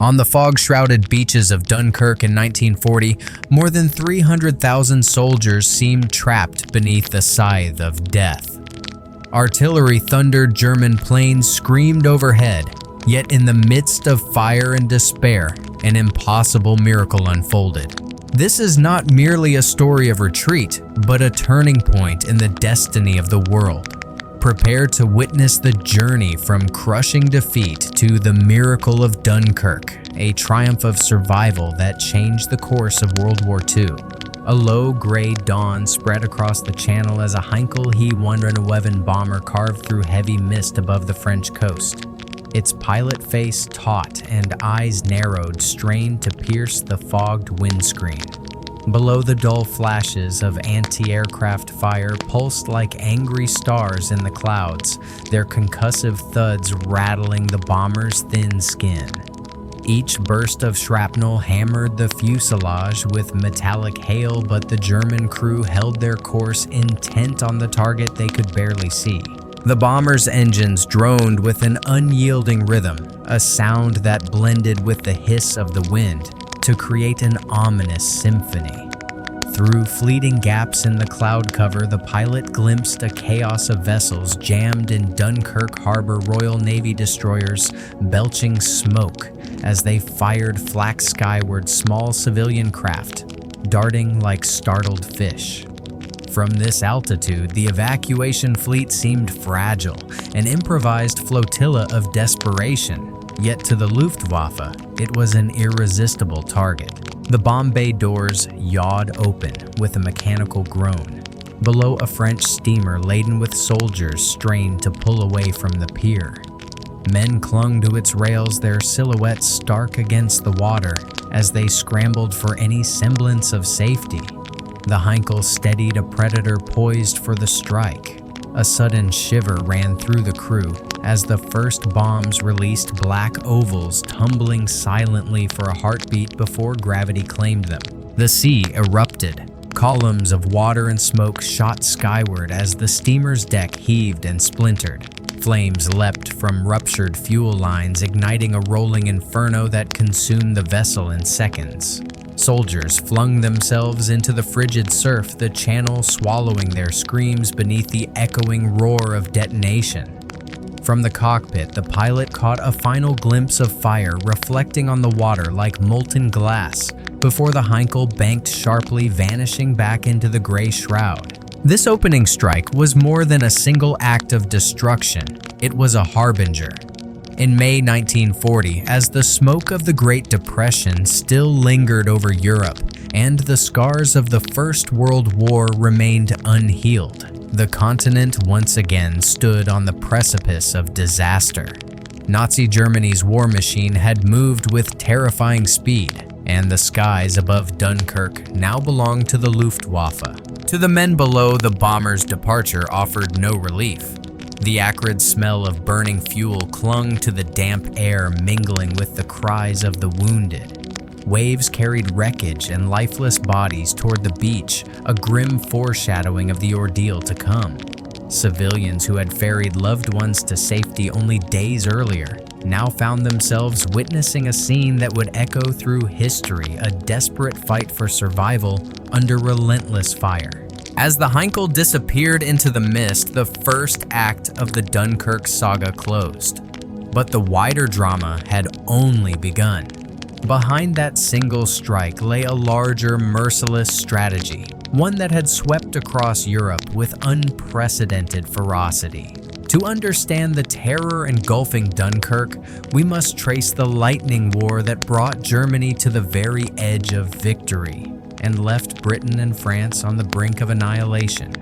On the fog-shrouded beaches of Dunkirk in 1940, more than 300,000 soldiers seemed trapped beneath the scythe of death. Artillery thundered, German planes screamed overhead, yet in the midst of fire and despair, an impossible miracle unfolded. This is not merely a story of retreat, but a turning point in the destiny of the world. Prepare to witness the journey from crushing defeat to the miracle of Dunkirk, a triumph of survival that changed the course of World War II. A low gray dawn spread across the channel as a Heinkel He-111 bomber carved through heavy mist above the French coast. Its pilot face taut and eyes narrowed, strained to pierce the fogged windscreen. Below, the dull flashes of anti-aircraft fire pulsed like angry stars in the clouds, their concussive thuds rattling the bomber's thin skin. Each burst of shrapnel hammered the fuselage with metallic hail, but the German crew held their course, intent on the target they could barely see. The bomber's engines droned with an unyielding rhythm, a sound that blended with the hiss of the wind to create an ominous symphony. Through fleeting gaps in the cloud cover, the pilot glimpsed a chaos of vessels jammed in Dunkirk Harbor, Royal Navy destroyers belching smoke as they fired flak skyward, small civilian craft darting like startled fish. From this altitude, the evacuation fleet seemed fragile, an improvised flotilla of desperation. Yet to the Luftwaffe, it was an irresistible target. The bomb bay doors yawed open with a mechanical groan. Below, a French steamer laden with soldiers strained to pull away from the pier. Men clung to its rails, their silhouettes stark against the water as they scrambled for any semblance of safety. The Heinkel steadied a Predator poised for the strike. A sudden shiver ran through the crew as the first bombs released black ovals, tumbling silently for a heartbeat before gravity claimed them. The sea erupted. Columns of water and smoke shot skyward as the steamer's deck heaved and splintered. Flames leapt from ruptured fuel lines, igniting a rolling inferno that consumed the vessel in seconds. Soldiers flung themselves into the frigid surf, the channel swallowing their screams beneath the echoing roar of detonation. From the cockpit, the pilot caught a final glimpse of fire reflecting on the water like molten glass before the Heinkel banked sharply, vanishing back into the gray shroud. This opening strike was more than a single act of destruction. It was a harbinger. In May 1940, as the smoke of the Great Depression still lingered over Europe and the scars of the First World War remained unhealed, the continent once again stood on the precipice of disaster. Nazi Germany's war machine had moved with terrifying speed, and the skies above Dunkirk now belonged to the Luftwaffe. To the men below, the bomber's departure offered no relief. The acrid smell of burning fuel clung to the damp air, mingling with the cries of the wounded. Waves carried wreckage and lifeless bodies toward the beach, a grim foreshadowing of the ordeal to come. Civilians who had ferried loved ones to safety only days earlier now found themselves witnessing a scene that would echo through history, a desperate fight for survival under relentless fire. As the Heinkel disappeared into the mist, the first act of the Dunkirk saga closed. But the wider drama had only begun. Behind that single strike lay a larger, merciless strategy, one that had swept across Europe with unprecedented ferocity. To understand the terror engulfing Dunkirk, we must trace the lightning war that brought Germany to the very edge of victory and left Britain and France on the brink of annihilation.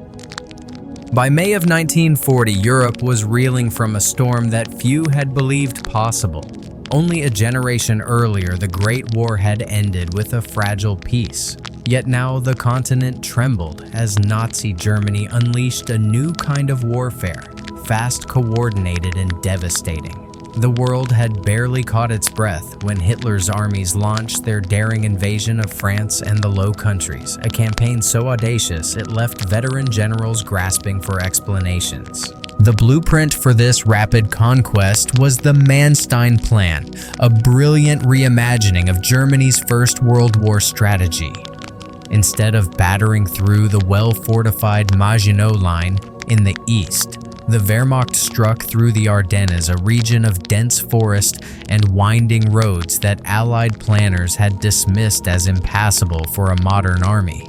By May of 1940, Europe was reeling from a storm that few had believed possible. Only a generation earlier, the Great War had ended with a fragile peace. Yet now the continent trembled as Nazi Germany unleashed a new kind of warfare, fast, coordinated, and devastating. The world had barely caught its breath when Hitler's armies launched their daring invasion of France and the Low Countries, a campaign so audacious it left veteran generals grasping for explanations. The blueprint for this rapid conquest was the Manstein Plan, a brilliant reimagining of Germany's First World War strategy. Instead of battering through the well-fortified Maginot Line in the east, the Wehrmacht struck through the Ardennes, a region of dense forest and winding roads that Allied planners had dismissed as impassable for a modern army.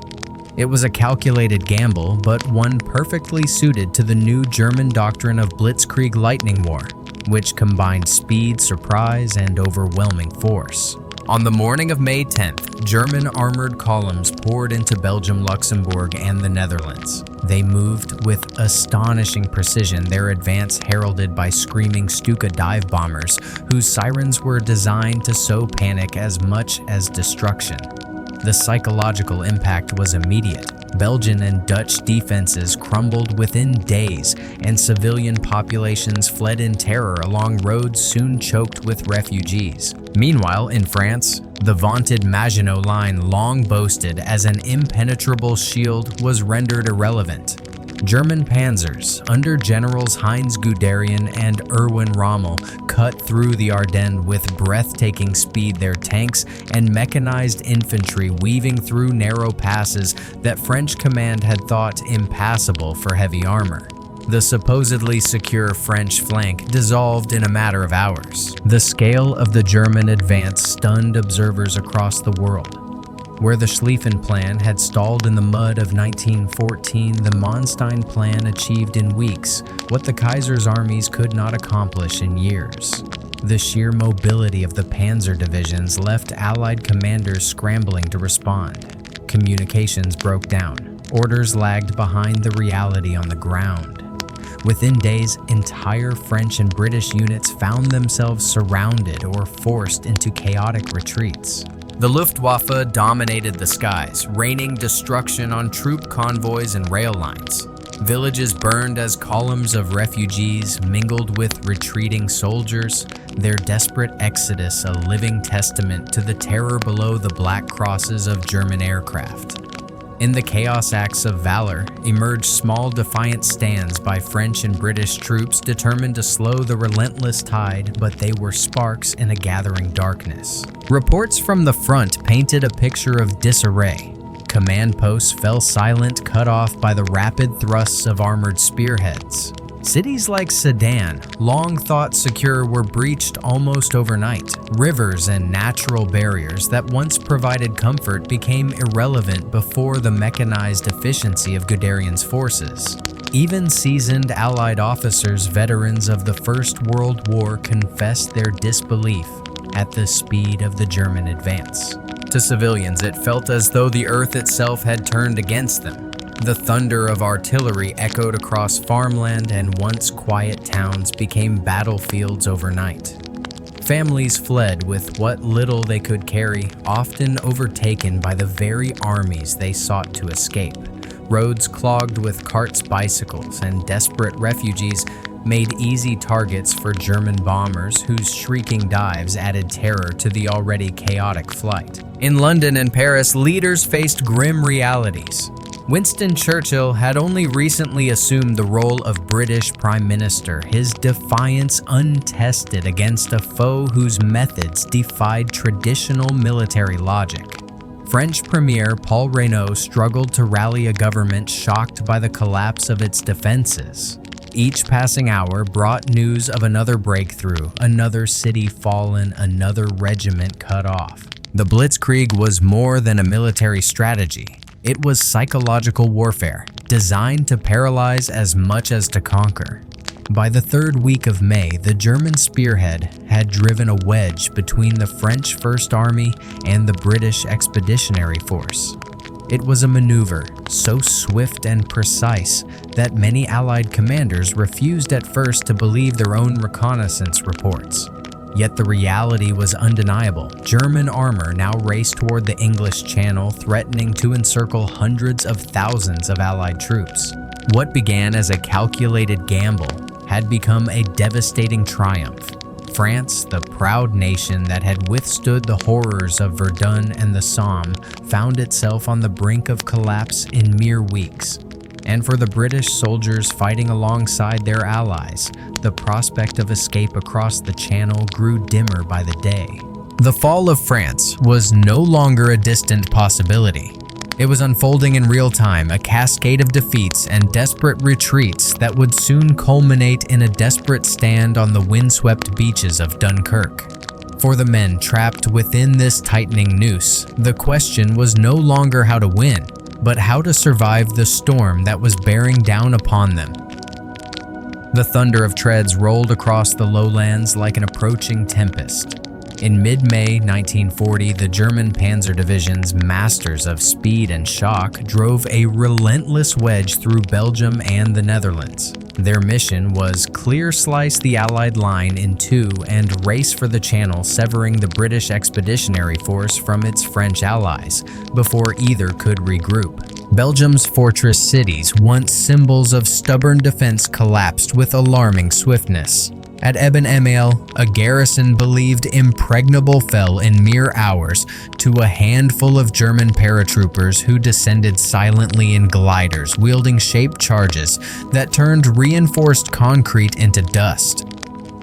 It was a calculated gamble, but one perfectly suited to the new German doctrine of blitzkrieg lightning war, which combined speed, surprise, and overwhelming force. On the morning of May 10th, German armored columns poured into Belgium, Luxembourg, and the Netherlands. They moved with astonishing precision, their advance heralded by screaming Stuka dive bombers, whose sirens were designed to sow panic as much as destruction. The psychological impact was immediate. Belgian and Dutch defenses crumbled within days, and civilian populations fled in terror along roads soon choked with refugees. Meanwhile, in France, the vaunted Maginot Line, long boasted as an impenetrable shield, was rendered irrelevant. German panzers, under Generals Heinz Guderian and Erwin Rommel, cut through the Ardennes with breathtaking speed, their tanks and mechanized infantry weaving through narrow passes that French command had thought impassable for heavy armor. The supposedly secure French flank dissolved in a matter of hours. The scale of the German advance stunned observers across the world. Where the Schlieffen Plan had stalled in the mud of 1914, the Manstein Plan achieved in weeks what the Kaiser's armies could not accomplish in years. The sheer mobility of the panzer divisions left Allied commanders scrambling to respond. Communications broke down. Orders lagged behind the reality on the ground. Within days, entire French and British units found themselves surrounded or forced into chaotic retreats. The Luftwaffe dominated the skies, raining destruction on troop convoys and rail lines. Villages burned as columns of refugees mingled with retreating soldiers, their desperate exodus a living testament to the terror below the black crosses of German aircraft. In the chaos acts of valor emerged small defiant stands by French and British troops determined to slow the relentless tide, but they were sparks in a gathering darkness. Reports from the front painted a picture of disarray. Command posts fell silent, cut off by the rapid thrusts of armored spearheads. Cities like Sedan, long thought secure, were breached almost overnight. Rivers and natural barriers that once provided comfort became irrelevant before the mechanized efficiency of Guderian's forces. Even seasoned Allied officers, veterans of the First World War, confessed their disbelief at the speed of the German advance. To civilians, it felt as though the earth itself had turned against them. The thunder of artillery echoed across farmland, and once quiet towns became battlefields overnight. Families fled with what little they could carry, often overtaken by the very armies they sought to escape. Roads clogged with carts, bicycles, and desperate refugees made easy targets for German bombers whose shrieking dives added terror to the already chaotic flight. In London and Paris, leaders faced grim realities. Winston Churchill had only recently assumed the role of British Prime Minister, his defiance untested against a foe whose methods defied traditional military logic. French Premier Paul Reynaud struggled to rally a government shocked by the collapse of its defenses. Each passing hour brought news of another breakthrough, another city fallen, another regiment cut off. The blitzkrieg was more than a military strategy. It was psychological warfare, designed to paralyze as much as to conquer. By the third week of May, the German spearhead had driven a wedge between the French First Army and the British Expeditionary Force. It was a maneuver so swift and precise that many Allied commanders refused at first to believe their own reconnaissance reports. Yet the reality was undeniable. German armor now raced toward the English Channel, threatening to encircle hundreds of thousands of Allied troops. What began as a calculated gamble had become a devastating triumph. France, the proud nation that had withstood the horrors of Verdun and the Somme, found itself on the brink of collapse in mere weeks. and for the British soldiers fighting alongside their allies, the prospect of escape across the Channel grew dimmer by the day. The fall of France was no longer a distant possibility. It was unfolding in real time, a cascade of defeats and desperate retreats that would soon culminate in a desperate stand on the windswept beaches of Dunkirk. For the men trapped within this tightening noose, the question was no longer how to win, but how to survive the storm that was bearing down upon them. The thunder of treads rolled across the lowlands like an approaching tempest. In mid-May 1940, the German Panzer Division's masters of speed and shock drove a relentless wedge through Belgium and the Netherlands. Their mission was clear-slice the Allied line in two and race for the Channel, severing the British Expeditionary Force from its French allies before either could regroup. Belgium's fortress cities, once symbols of stubborn defense, collapsed with alarming swiftness. At Eben Emael, a garrison believed impregnable fell in mere hours to a handful of German paratroopers who descended silently in gliders wielding shaped charges that turned reinforced concrete into dust.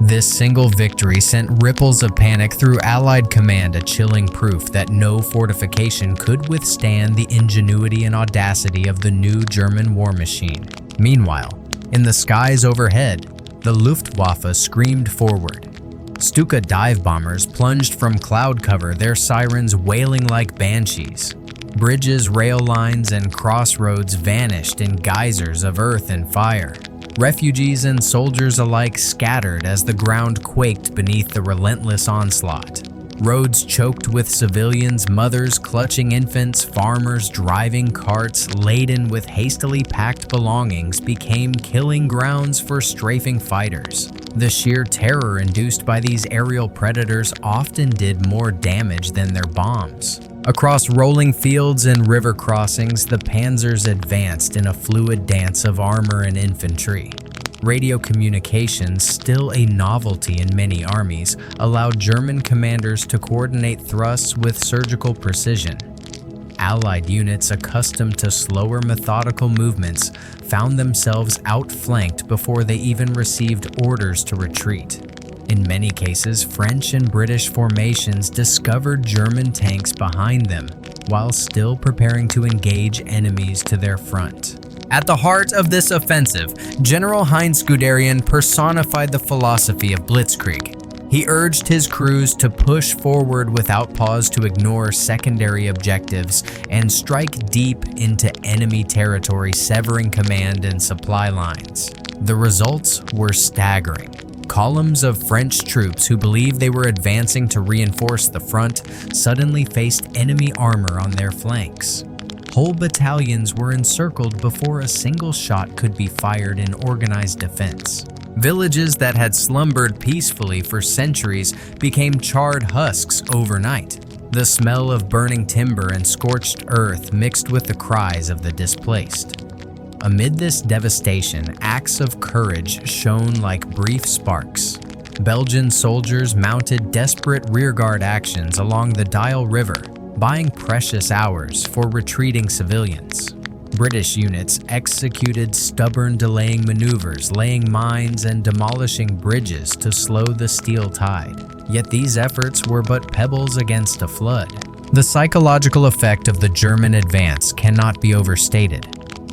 This single victory sent ripples of panic through Allied command, a chilling proof that no fortification could withstand the ingenuity and audacity of the new German war machine. Meanwhile, in the skies overhead, the Luftwaffe screamed forward. Stuka dive bombers plunged from cloud cover, their sirens wailing like banshees. Bridges, rail lines, and crossroads vanished in geysers of earth and fire. Refugees and soldiers alike scattered as the ground quaked beneath the relentless onslaught. Roads choked with civilians, mothers clutching infants, farmers driving carts laden with hastily packed belongings became killing grounds for strafing fighters. The sheer terror induced by these aerial predators often did more damage than their bombs. Across rolling fields and river crossings, the panzers advanced in a fluid dance of armor and infantry. Radio communications, still a novelty in many armies, allowed German commanders to coordinate thrusts with surgical precision. Allied units accustomed to slower, methodical movements found themselves outflanked before they even received orders to retreat. In many cases, French and British formations discovered German tanks behind them while still preparing to engage enemies to their front. At the heart of this offensive, General Heinz Guderian personified the philosophy of blitzkrieg. He urged his crews to push forward without pause, to ignore secondary objectives, and strike deep into enemy territory, severing command and supply lines. The results were staggering. Columns of French troops who believed they were advancing to reinforce the front suddenly faced enemy armor on their flanks. Whole battalions were encircled before a single shot could be fired in organized defense. Villages that had slumbered peacefully for centuries became charred husks overnight. The smell of burning timber and scorched earth mixed with the cries of the displaced. Amid this devastation, acts of courage shone like brief sparks. Belgian soldiers mounted desperate rearguard actions along the Dyle River, buying precious hours for retreating civilians. British units executed stubborn delaying maneuvers, laying mines and demolishing bridges to slow the steel tide. Yet these efforts were but pebbles against a flood. The psychological effect of the German advance cannot be overstated.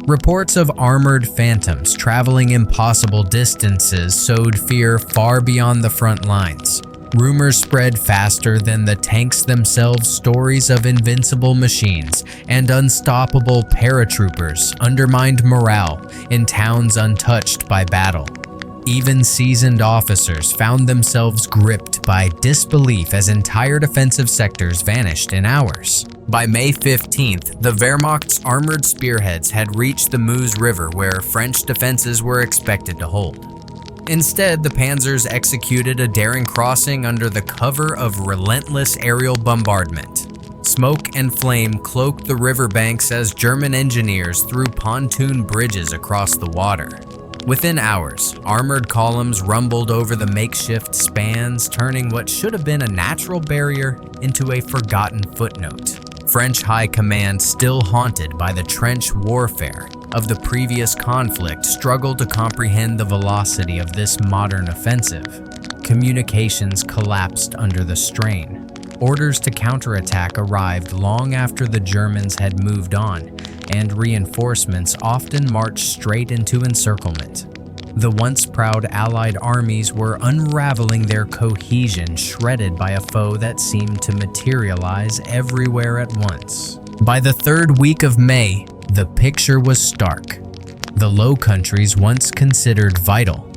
Reports of armored phantoms traveling impossible distances sowed fear far beyond the front lines. Rumors spread faster than the tanks themselves. Stories of invincible machines and unstoppable paratroopers undermined morale in towns untouched by battle. Even seasoned officers found themselves gripped by disbelief as entire defensive sectors vanished in hours. By May 15th, the Wehrmacht's armored spearheads had reached the Meuse River, where French defenses were expected to hold. Instead, the panzers executed a daring crossing under the cover of relentless aerial bombardment. Smoke and flame cloaked the riverbanks as German engineers threw pontoon bridges across the water. Within hours, armored columns rumbled over the makeshift spans, turning what should have been a natural barrier into a forgotten footnote. French high command, still haunted by the trench warfare, of the previous conflict struggled to comprehend the velocity of this modern offensive. Communications collapsed under the strain. Orders to counterattack arrived long after the Germans had moved on, and reinforcements often marched straight into encirclement. The once proud Allied armies were unraveling their cohesion, shredded by a foe that seemed to materialize everywhere at once. By the third week of May, the picture was stark. The Low Countries, once considered vital,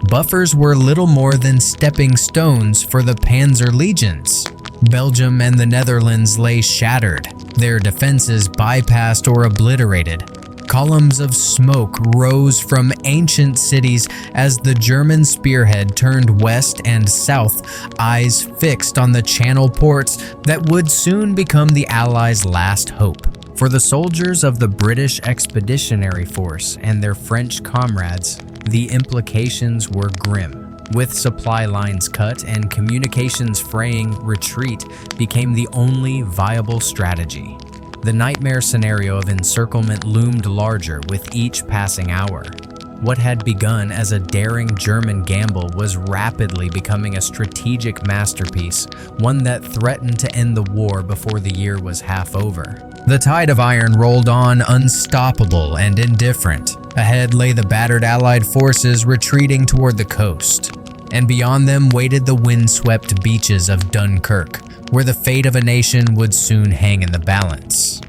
buffers were little more than stepping stones for the Panzer legions. Belgium and the Netherlands lay shattered, their defenses bypassed or obliterated. Columns of smoke rose from ancient cities as the German spearhead turned west and south, eyes fixed on the Channel ports that would soon become the Allies' last hope. For the soldiers of the British Expeditionary Force and their French comrades, the implications were grim. With supply lines cut and communications fraying, retreat became the only viable strategy. The nightmare scenario of encirclement loomed larger with each passing hour. What had begun as a daring German gamble was rapidly becoming a strategic masterpiece, one that threatened to end the war before the year was half over. The tide of iron rolled on, unstoppable and indifferent. Ahead lay the battered Allied forces retreating toward the coast, and beyond them waited the wind-swept beaches of Dunkirk, where the fate of a nation would soon hang in the balance.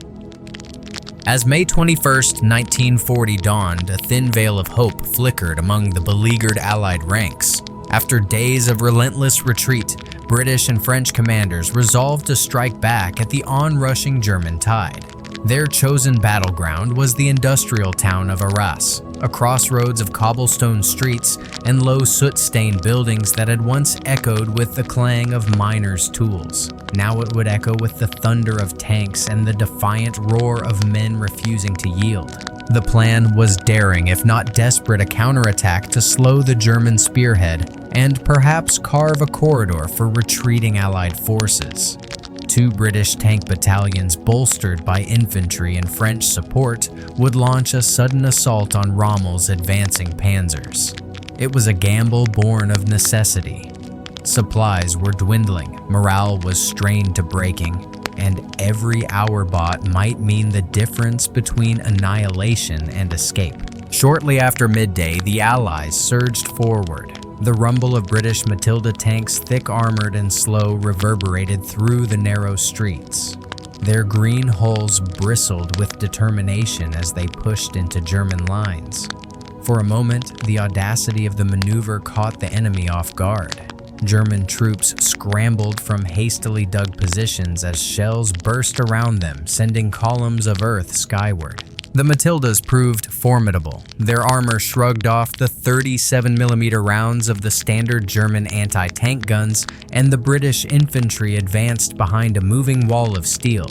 As May 21, 1940 dawned, a thin veil of hope flickered among the beleaguered Allied ranks. After days of relentless retreat, British and French commanders resolved to strike back at the onrushing German tide. Their chosen battleground was the industrial town of Arras, a crossroads of cobblestone streets and low soot-stained buildings that had once echoed with the clang of miners' tools. Now it would echo with the thunder of tanks and the defiant roar of men refusing to yield. The plan was daring, if not desperate, a counterattack to slow the German spearhead and perhaps carve a corridor for retreating Allied forces. 2 British tank battalions, bolstered by infantry and French support, would launch a sudden assault on Rommel's advancing panzers. It was a gamble born of necessity. Supplies were dwindling, morale was strained to breaking, and every hour bought might mean the difference between annihilation and escape. Shortly after midday, the Allies surged forward. The rumble of British Matilda tanks, thick-armored and slow, reverberated through the narrow streets. Their green hulls bristled with determination as they pushed into German lines. For a moment, the audacity of the maneuver caught the enemy off guard. German troops scrambled from hastily dug positions as shells burst around them, sending columns of earth skyward. The Matildas proved formidable. Their armor shrugged off the 37mm rounds of the standard German anti-tank guns, and the British infantry advanced behind a moving wall of steel.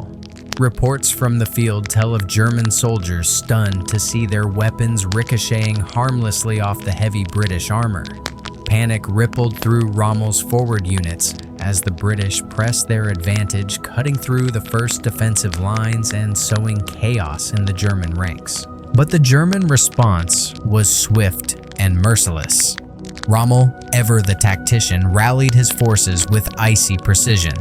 Reports from the field tell of German soldiers stunned to see their weapons ricocheting harmlessly off the heavy British armor. Panic rippled through Rommel's forward units as the British pressed their advantage, cutting through the first defensive lines and sowing chaos in the German ranks. But the German response was swift and merciless. Rommel, ever the tactician, rallied his forces with icy precision.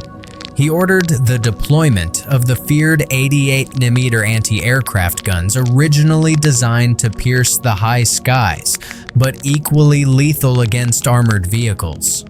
He ordered the deployment of the feared 88mm anti-aircraft guns, originally designed to pierce the high skies, but equally lethal against armored vehicles.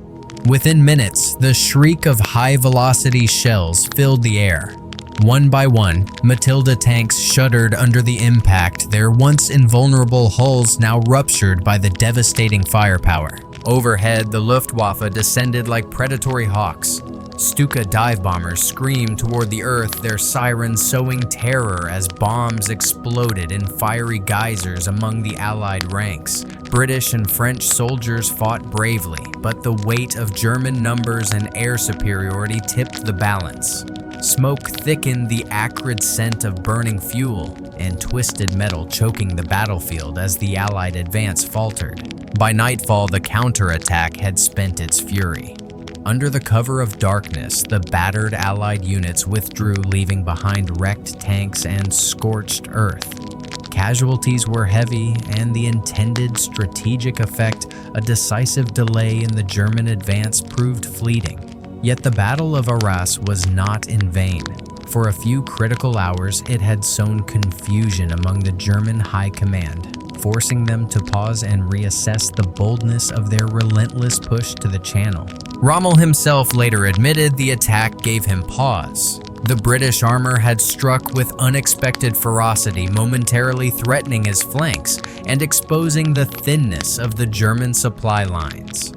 Within minutes, the shriek of high-velocity shells filled the air. One by one, Matilda tanks shuddered under the impact, their once invulnerable hulls now ruptured by the devastating firepower. Overhead, the Luftwaffe descended like predatory hawks. Stuka dive bombers screamed toward the earth, their sirens sowing terror as bombs exploded in fiery geysers among the Allied ranks. British and French soldiers fought bravely, but the weight of German numbers and air superiority tipped the balance. Smoke thickened the acrid scent of burning fuel, and twisted metal choking the battlefield as the Allied advance faltered. By nightfall, the counterattack had spent its fury. Under the cover of darkness, the battered Allied units withdrew, leaving behind wrecked tanks and scorched earth. Casualties were heavy, and the intended strategic effect, a decisive delay in the German advance, proved fleeting. Yet the Battle of Arras was not in vain. For a few critical hours, it had sown confusion among the German high command, forcing them to pause and reassess the boldness of their relentless push to the Channel. Rommel himself later admitted the attack gave him pause. The British armor had struck with unexpected ferocity, momentarily threatening his flanks and exposing the thinness of the German supply lines.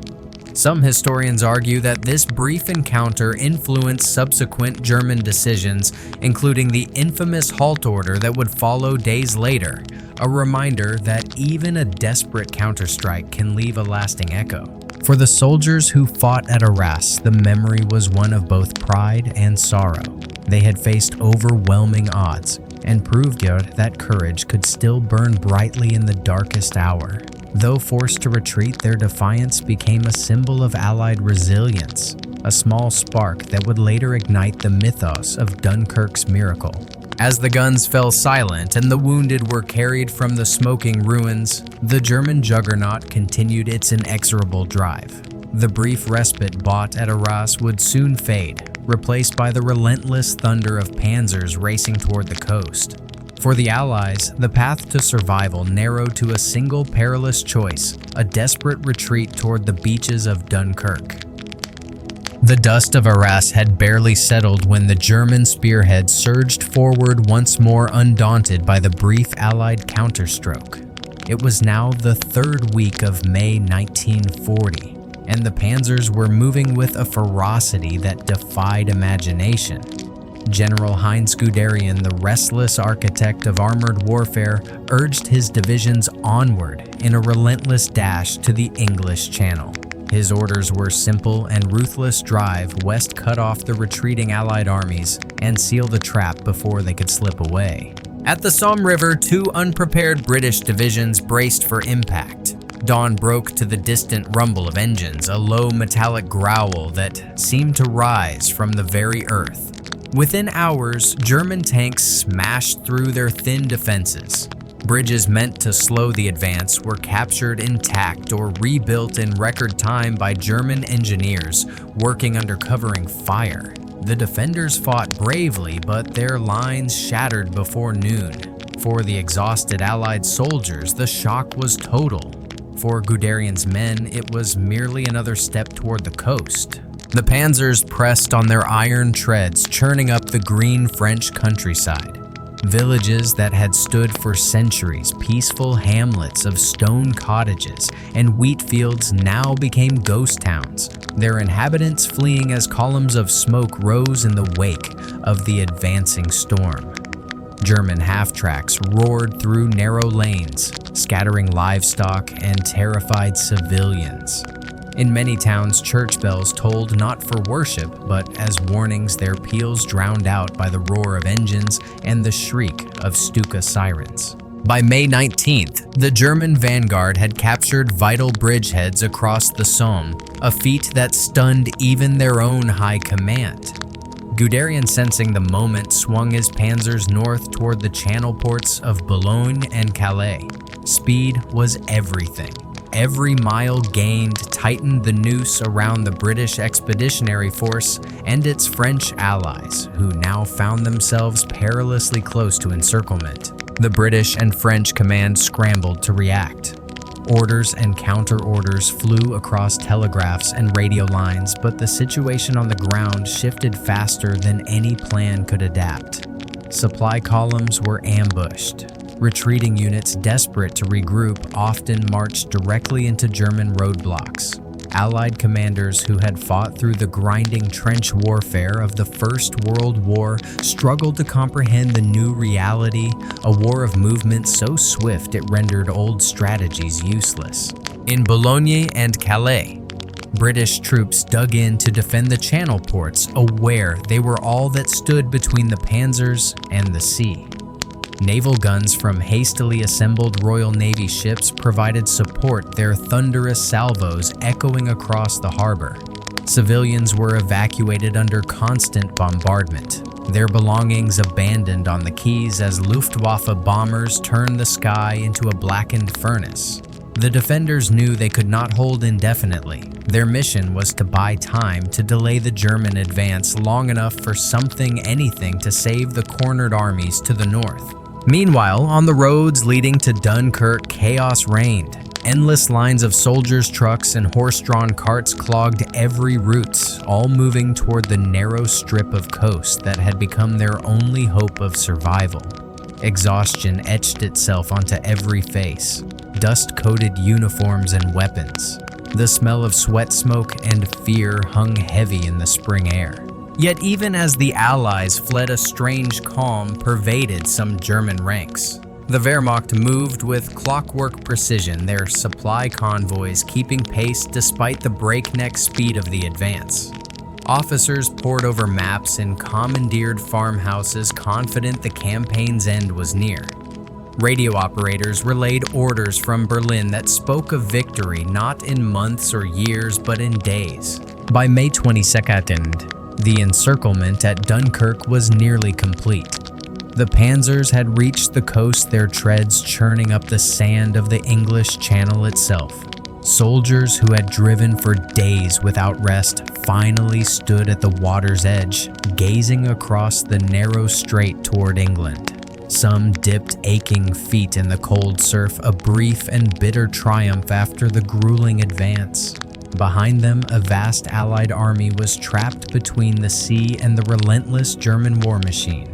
Some historians argue that this brief encounter influenced subsequent German decisions, including the infamous halt order that would follow days later, a reminder that even a desperate counterstrike can leave a lasting echo. For the soldiers who fought at Arras, the memory was one of both pride and sorrow. They had faced overwhelming odds and proved that courage could still burn brightly in the darkest hour. Though forced to retreat, their defiance became a symbol of Allied resilience, a small spark that would later ignite the mythos of Dunkirk's miracle. As the guns fell silent and the wounded were carried from the smoking ruins, the German juggernaut continued its inexorable drive. The brief respite bought at Arras would soon fade, replaced by the relentless thunder of panzers racing toward the coast. For the Allies, the path to survival narrowed to a single perilous choice, a desperate retreat toward the beaches of Dunkirk. The dust of Arras had barely settled when the German spearhead surged forward once more, undaunted by the brief Allied counterstroke. It was now the third week of May 1940, and the panzers were moving with a ferocity that defied imagination. General Heinz Guderian, the restless architect of armored warfare, urged his divisions onward in a relentless dash to the English Channel. His orders were simple and ruthless: drive west, cut off the retreating Allied armies, and seal the trap before they could slip away. At the Somme River, two unprepared British divisions braced for impact. Dawn broke to the distant rumble of engines, a low metallic growl that seemed to rise from the very earth. Within hours, German tanks smashed through their thin defenses. Bridges meant to slow the advance were captured intact or rebuilt in record time by German engineers working under covering fire. The defenders fought bravely, but their lines shattered before noon. For the exhausted Allied soldiers, the shock was total. For Guderian's men, it was merely another step toward the coast. The panzers pressed on their iron treads, churning up the green French countryside. Villages that had stood for centuries, peaceful hamlets of stone cottages and wheat fields, now became ghost towns, their inhabitants fleeing as columns of smoke rose in the wake of the advancing storm. German half-tracks roared through narrow lanes, scattering livestock and terrified civilians. In many towns, church bells tolled not for worship, but as warnings, their peals drowned out by the roar of engines and the shriek of Stuka sirens. By May 19th, the German vanguard had captured vital bridgeheads across the Somme, a feat that stunned even their own high command. Guderian, sensing the moment, swung his panzers north toward the channel ports of Boulogne and Calais. Speed was everything. Every mile gained tightened the noose around the British Expeditionary Force and its French allies, who now found themselves perilously close to encirclement. The British and French command scrambled to react. Orders and counter-orders flew across telegraphs and radio lines, but the situation on the ground shifted faster than any plan could adapt. Supply columns were ambushed. Retreating units, desperate to regroup, often marched directly into German roadblocks. Allied commanders who had fought through the grinding trench warfare of the First World War struggled to comprehend the new reality, a war of movement so swift it rendered old strategies useless. In Boulogne and Calais, British troops dug in to defend the channel ports, aware they were all that stood between the panzers and the sea. Naval guns from hastily assembled Royal Navy ships provided support, their thunderous salvos echoing across the harbor. Civilians were evacuated under constant bombardment, their belongings abandoned on the quays as Luftwaffe bombers turned the sky into a blackened furnace. The defenders knew they could not hold indefinitely. Their mission was to buy time to delay the German advance long enough for anything to save the cornered armies to the north. Meanwhile, on the roads leading to Dunkirk, chaos reigned. Endless lines of soldiers' trucks and horse-drawn carts clogged every route, all moving toward the narrow strip of coast that had become their only hope of survival. Exhaustion etched itself onto every face. Dust-coated uniforms and weapons. The smell of sweat smoke and fear hung heavy in the spring air. Yet even as the Allies fled, a strange calm pervaded some German ranks. The Wehrmacht moved with clockwork precision, their supply convoys keeping pace despite the breakneck speed of the advance. Officers pored over maps in commandeered farmhouses, confident the campaign's end was near. Radio operators relayed orders from Berlin that spoke of victory not in months or years, but in days. By May 22nd, the encirclement at Dunkirk was nearly complete. The panzers had reached the coast, their treads churning up the sand of the English Channel itself. Soldiers who had driven for days without rest finally stood at the water's edge, gazing across the narrow strait toward England. Some dipped aching feet in the cold surf, a brief and bitter triumph after the grueling advance. Behind them, a vast Allied army was trapped between the sea and the relentless German war machine.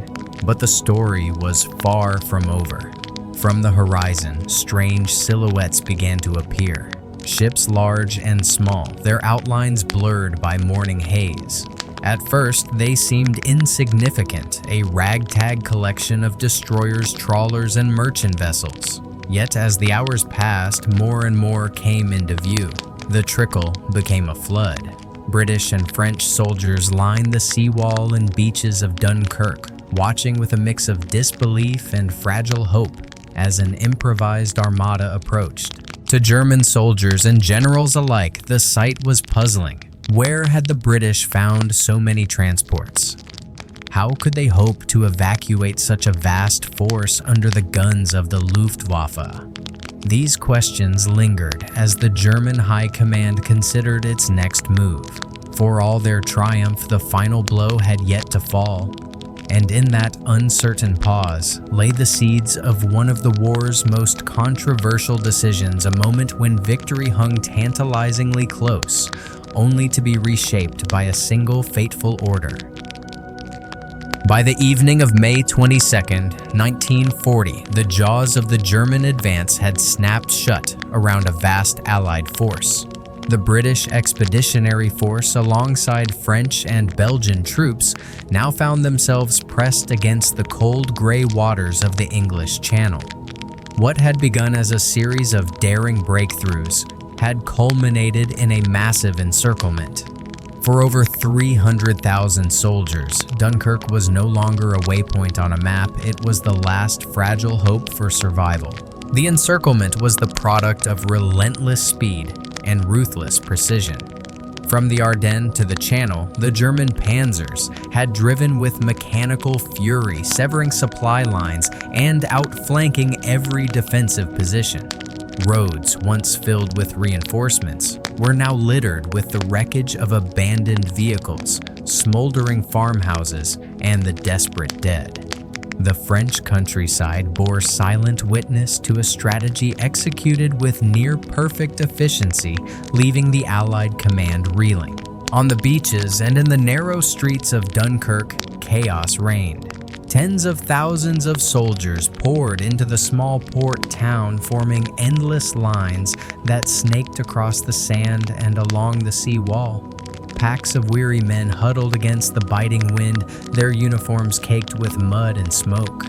But the story was far from over. From the horizon, strange silhouettes began to appear. Ships large and small, their outlines blurred by morning haze. At first, they seemed insignificant, a ragtag collection of destroyers, trawlers, and merchant vessels. Yet as the hours passed, more and more came into view. The trickle became a flood. British and French soldiers lined the seawall and beaches of Dunkirk, watching with a mix of disbelief and fragile hope as an improvised armada approached. To German soldiers and generals alike, the sight was puzzling. Where had the British found so many transports? How could they hope to evacuate such a vast force under the guns of the Luftwaffe? These questions lingered as the German High Command considered its next move. For all their triumph, the final blow had yet to fall. And in that uncertain pause lay the seeds of one of the war's most controversial decisions, a moment when victory hung tantalizingly close, only to be reshaped by a single fateful order. By the evening of May 22nd, 1940, the jaws of the German advance had snapped shut around a vast Allied force. The British Expeditionary Force, alongside French and Belgian troops, now found themselves pressed against the cold gray waters of the English Channel. What had begun as a series of daring breakthroughs had culminated in a massive encirclement. For over 300,000 soldiers, Dunkirk was no longer a waypoint on a map, it was the last fragile hope for survival. The encirclement was the product of relentless speed and ruthless precision. From the Ardennes to the Channel, the German panzers had driven with mechanical fury, severing supply lines and outflanking every defensive position. Roads, once filled with reinforcements, were now littered with the wreckage of abandoned vehicles, smoldering farmhouses, and the desperate dead. The French countryside bore silent witness to a strategy executed with near-perfect efficiency, leaving the Allied command reeling. On the beaches and in the narrow streets of Dunkirk, chaos reigned. Tens of thousands of soldiers poured into the small port town, forming endless lines that snaked across the sand and along the sea wall. Packs of weary men huddled against the biting wind, their uniforms caked with mud and smoke.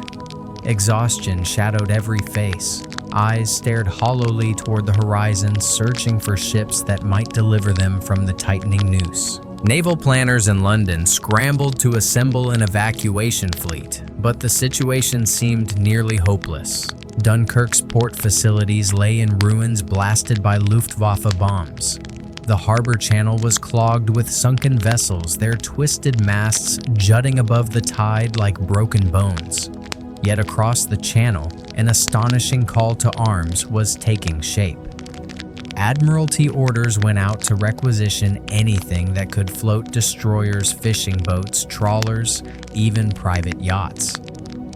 Exhaustion shadowed every face. Eyes stared hollowly toward the horizon, searching for ships that might deliver them from the tightening noose. Naval planners in London scrambled to assemble an evacuation fleet, but the situation seemed nearly hopeless. Dunkirk's port facilities lay in ruins blasted by Luftwaffe bombs. the harbor channel was clogged with sunken vessels, their twisted masts jutting above the tide like broken bones. Yet across the channel, an astonishing call to arms was taking shape. Admiralty orders went out to requisition anything that could float destroyers, fishing boats, trawlers, even private yachts.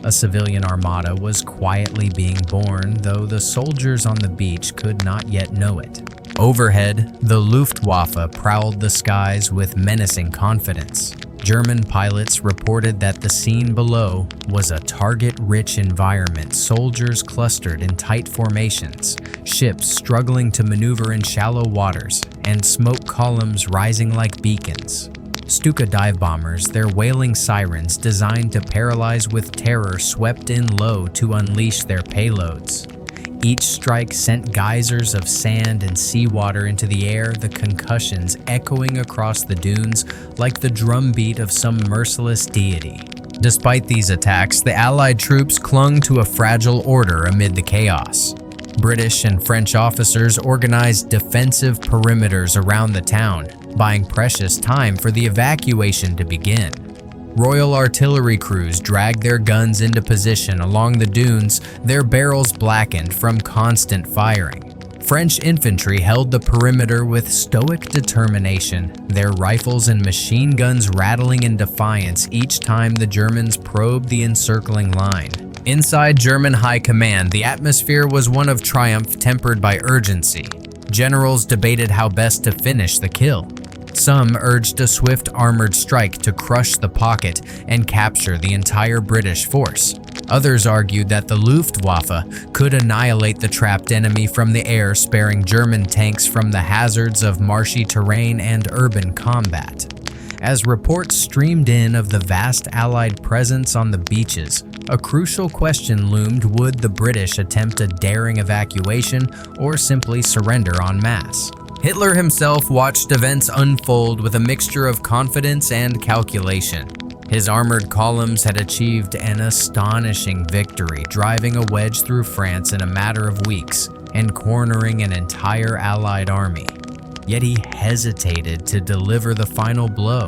A civilian armada was quietly being born, though the soldiers on the beach could not yet know it. Overhead, the Luftwaffe prowled the skies with menacing confidence. German pilots reported that the scene below was a target-rich environment, soldiers clustered in tight formations, ships struggling to maneuver in shallow waters, and smoke columns rising like beacons. Stuka dive bombers, their wailing sirens designed to paralyze with terror, swept in low to unleash their payloads. Each strike sent geysers of sand and seawater into the air, the concussions echoing across the dunes like the drumbeat of some merciless deity. Despite these attacks, the Allied troops clung to a fragile order amid the chaos. British and French officers organized defensive perimeters around the town, buying precious time for the evacuation to begin. Royal artillery crews dragged their guns into position along the dunes, their barrels blackened from constant firing. French infantry held the perimeter with stoic determination, their rifles and machine guns rattling in defiance each time the Germans probed the encircling line. Inside German high command, the atmosphere was one of triumph tempered by urgency. Generals debated how best to finish the kill. Some urged a swift armored strike to crush the pocket and capture the entire British force. Others argued that the Luftwaffe could annihilate the trapped enemy from the air, sparing German tanks from the hazards of marshy terrain and urban combat. As reports streamed in of the vast Allied presence on the beaches, a crucial question loomed: would the British attempt a daring evacuation or simply surrender en masse? Hitler himself watched events unfold with a mixture of confidence and calculation. His armored columns had achieved an astonishing victory, driving a wedge through France in a matter of weeks and cornering an entire Allied army. Yet he hesitated to deliver the final blow.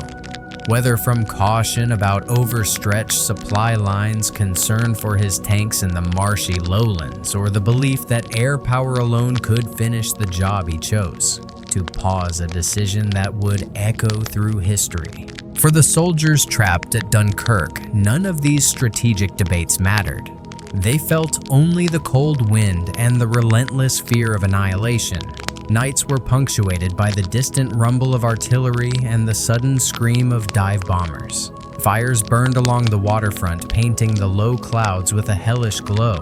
Whether from caution about overstretched supply lines, concern for his tanks in the marshy lowlands, or the belief that air power alone could finish the job, he chose to pause a decision that would echo through history. For the soldiers trapped at Dunkirk, none of these strategic debates mattered. They felt only the cold wind and the relentless fear of annihilation. Nights were punctuated by the distant rumble of artillery and the sudden scream of dive bombers. Fires burned along the waterfront, painting the low clouds with a hellish glow.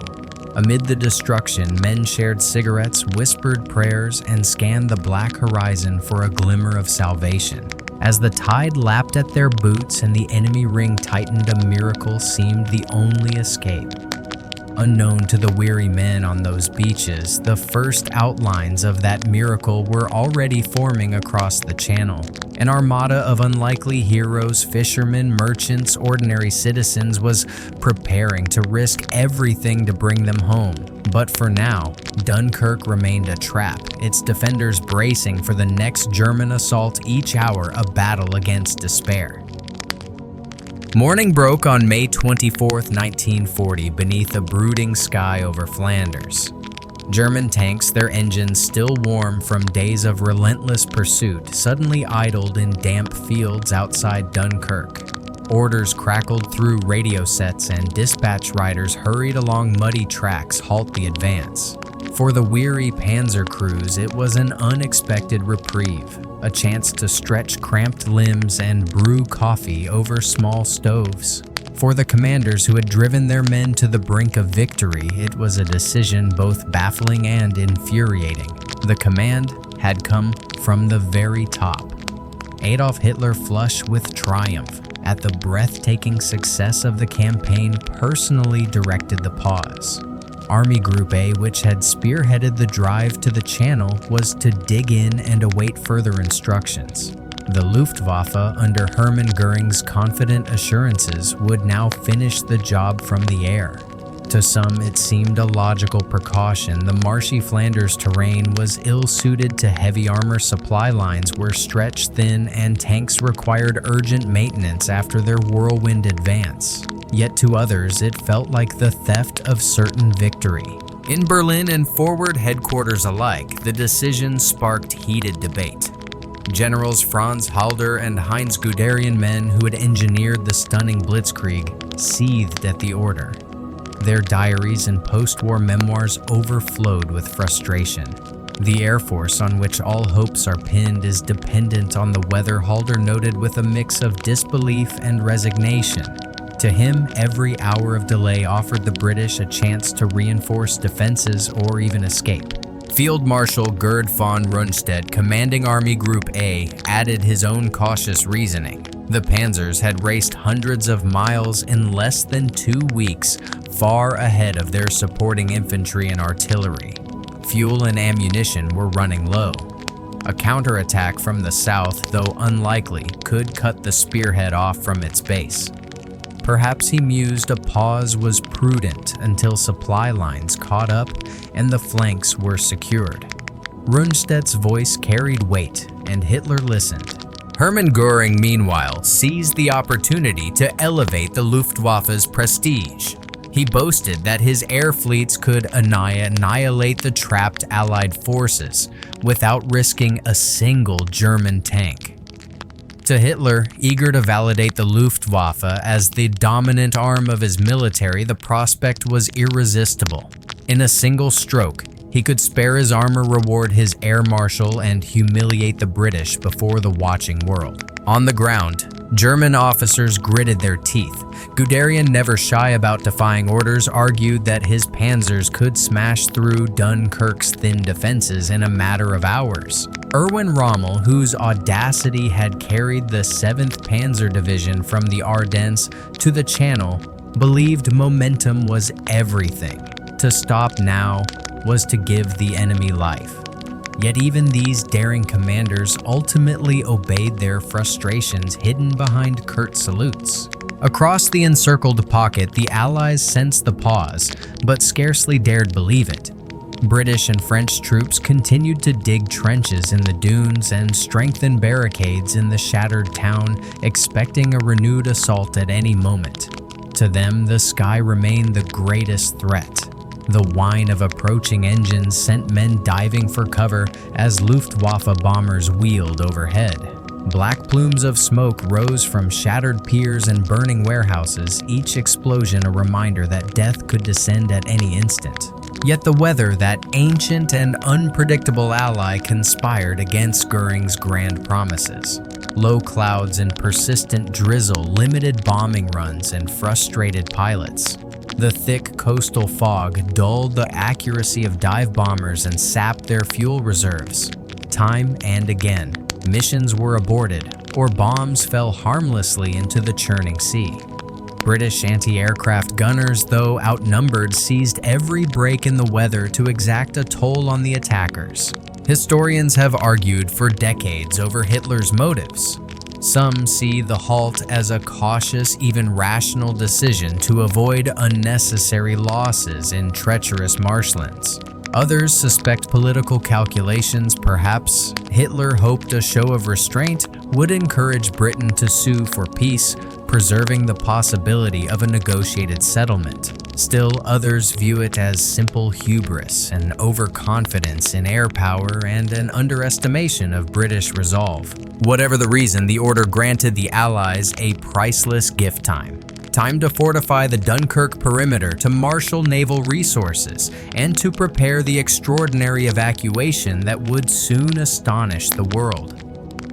Amid the destruction, men shared cigarettes, whispered prayers, and scanned the black horizon for a glimmer of salvation. As the tide lapped at their boots and the enemy ring tightened, a miracle seemed the only escape. Unknown to the weary men on those beaches, the first outlines of that miracle were already forming across the channel. An armada of unlikely heroes, fishermen, merchants, ordinary citizens was preparing to risk everything to bring them home. But for now, Dunkirk remained a trap, its defenders bracing for the next German assault, each hour a battle against despair. Morning broke on May 24, 1940, beneath a brooding sky over Flanders. German tanks, their engines still warm from days of relentless pursuit, suddenly idled in damp fields outside Dunkirk. Orders crackled through radio sets and dispatch riders hurried along muddy tracks, halt the advance. For the weary panzer crews, it was an unexpected reprieve, a chance to stretch cramped limbs and brew coffee over small stoves. For the commanders who had driven their men to the brink of victory, it was a decision both baffling and infuriating. The command had come from the very top. Adolf Hitler, flush with triumph at the breathtaking success of the campaign, personally directed the pause. Army Group A, which had spearheaded the drive to the channel, was to dig in and await further instructions. The Luftwaffe, under Hermann Göring's confident assurances, would now finish the job from the air. To some, it seemed a logical precaution. The marshy Flanders terrain was ill-suited to heavy armor supply lines were stretched thin and tanks required urgent maintenance after their whirlwind advance. Yet to others, it felt like the theft of certain victory. In Berlin and forward headquarters alike, the decision sparked heated debate. Generals Franz Halder and Heinz Guderian, men who had engineered the stunning blitzkrieg, seethed at the order. Their diaries and post-war memoirs overflowed with frustration. The Air Force on which all hopes are pinned is dependent on the weather, Halder noted with a mix of disbelief and resignation. To him, every hour of delay offered the British a chance to reinforce defenses or even escape. Field Marshal Gerd von Rundstedt, commanding Army Group A, added his own cautious reasoning. The panzers had raced hundreds of miles in less than 2 weeks, far ahead of their supporting infantry and artillery. Fuel and ammunition were running low. A counterattack from the south, though unlikely, could cut the spearhead off from its base. Perhaps he mused a pause was prudent until supply lines caught up and the flanks were secured. Rundstedt's voice carried weight, and Hitler listened. Hermann Göring, meanwhile, seized the opportunity to elevate the Luftwaffe's prestige. He boasted that his air fleets could annihilate the trapped Allied forces without risking a single German tank. To Hitler, eager to validate the Luftwaffe as the dominant arm of his military, the prospect was irresistible. In a single stroke, he could spare his armor, reward his air marshal, and humiliate the British before the watching world. On the ground, German officers gritted their teeth. Guderian, never shy about defying orders, argued that his panzers could smash through Dunkirk's thin defenses in a matter of hours. Erwin Rommel, whose audacity had carried the 7th Panzer Division from the Ardennes to the Channel, believed momentum was everything. To stop now was to give the enemy life. Yet even these daring commanders ultimately obeyed their frustrations hidden behind curt salutes. Across the encircled pocket, the Allies sensed the pause, but scarcely dared believe it. British and French troops continued to dig trenches in the dunes and strengthen barricades in the shattered town, expecting a renewed assault at any moment. To them, the sky remained the greatest threat. The whine of approaching engines sent men diving for cover as Luftwaffe bombers wheeled overhead. Black plumes of smoke rose from shattered piers and burning warehouses, each explosion a reminder that death could descend at any instant. Yet the weather, that ancient and unpredictable ally, conspired against Göring's grand promises. Low clouds and persistent drizzle limited bombing runs and frustrated pilots. The thick coastal fog dulled the accuracy of dive bombers and sapped their fuel reserves. Time and again, missions were aborted, or bombs fell harmlessly into the churning sea. British anti-aircraft gunners, though outnumbered, seized every break in the weather to exact a toll on the attackers. Historians have argued for decades over Hitler's motives. Some see the halt as a cautious, even rational decision to avoid unnecessary losses in treacherous marshlands. Others suspect political calculations. Perhaps Hitler hoped a show of restraint would encourage Britain to sue for peace, preserving the possibility of a negotiated settlement. Still, others view it as simple hubris, an overconfidence in air power, and an underestimation of British resolve. Whatever the reason, the order granted the Allies a priceless gift time. Time to fortify the Dunkirk perimeter, to marshal naval resources, and to prepare the extraordinary evacuation that would soon astonish the world.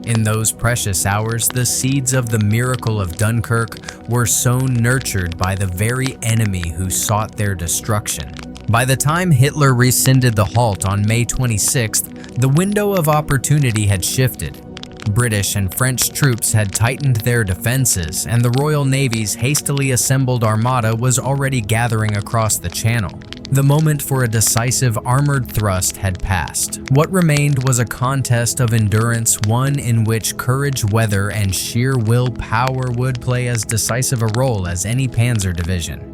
In those precious hours, the seeds of the miracle of Dunkirk were sown, nurtured by the very enemy who sought their destruction. By the time Hitler rescinded the halt on May 26th, the window of opportunity had shifted. British and French troops had tightened their defenses, and the Royal Navy's hastily assembled armada was already gathering across the Channel. The moment for a decisive armored thrust had passed. What remained was a contest of endurance, one in which courage, weather, and sheer willpower would play as decisive a role as any panzer division.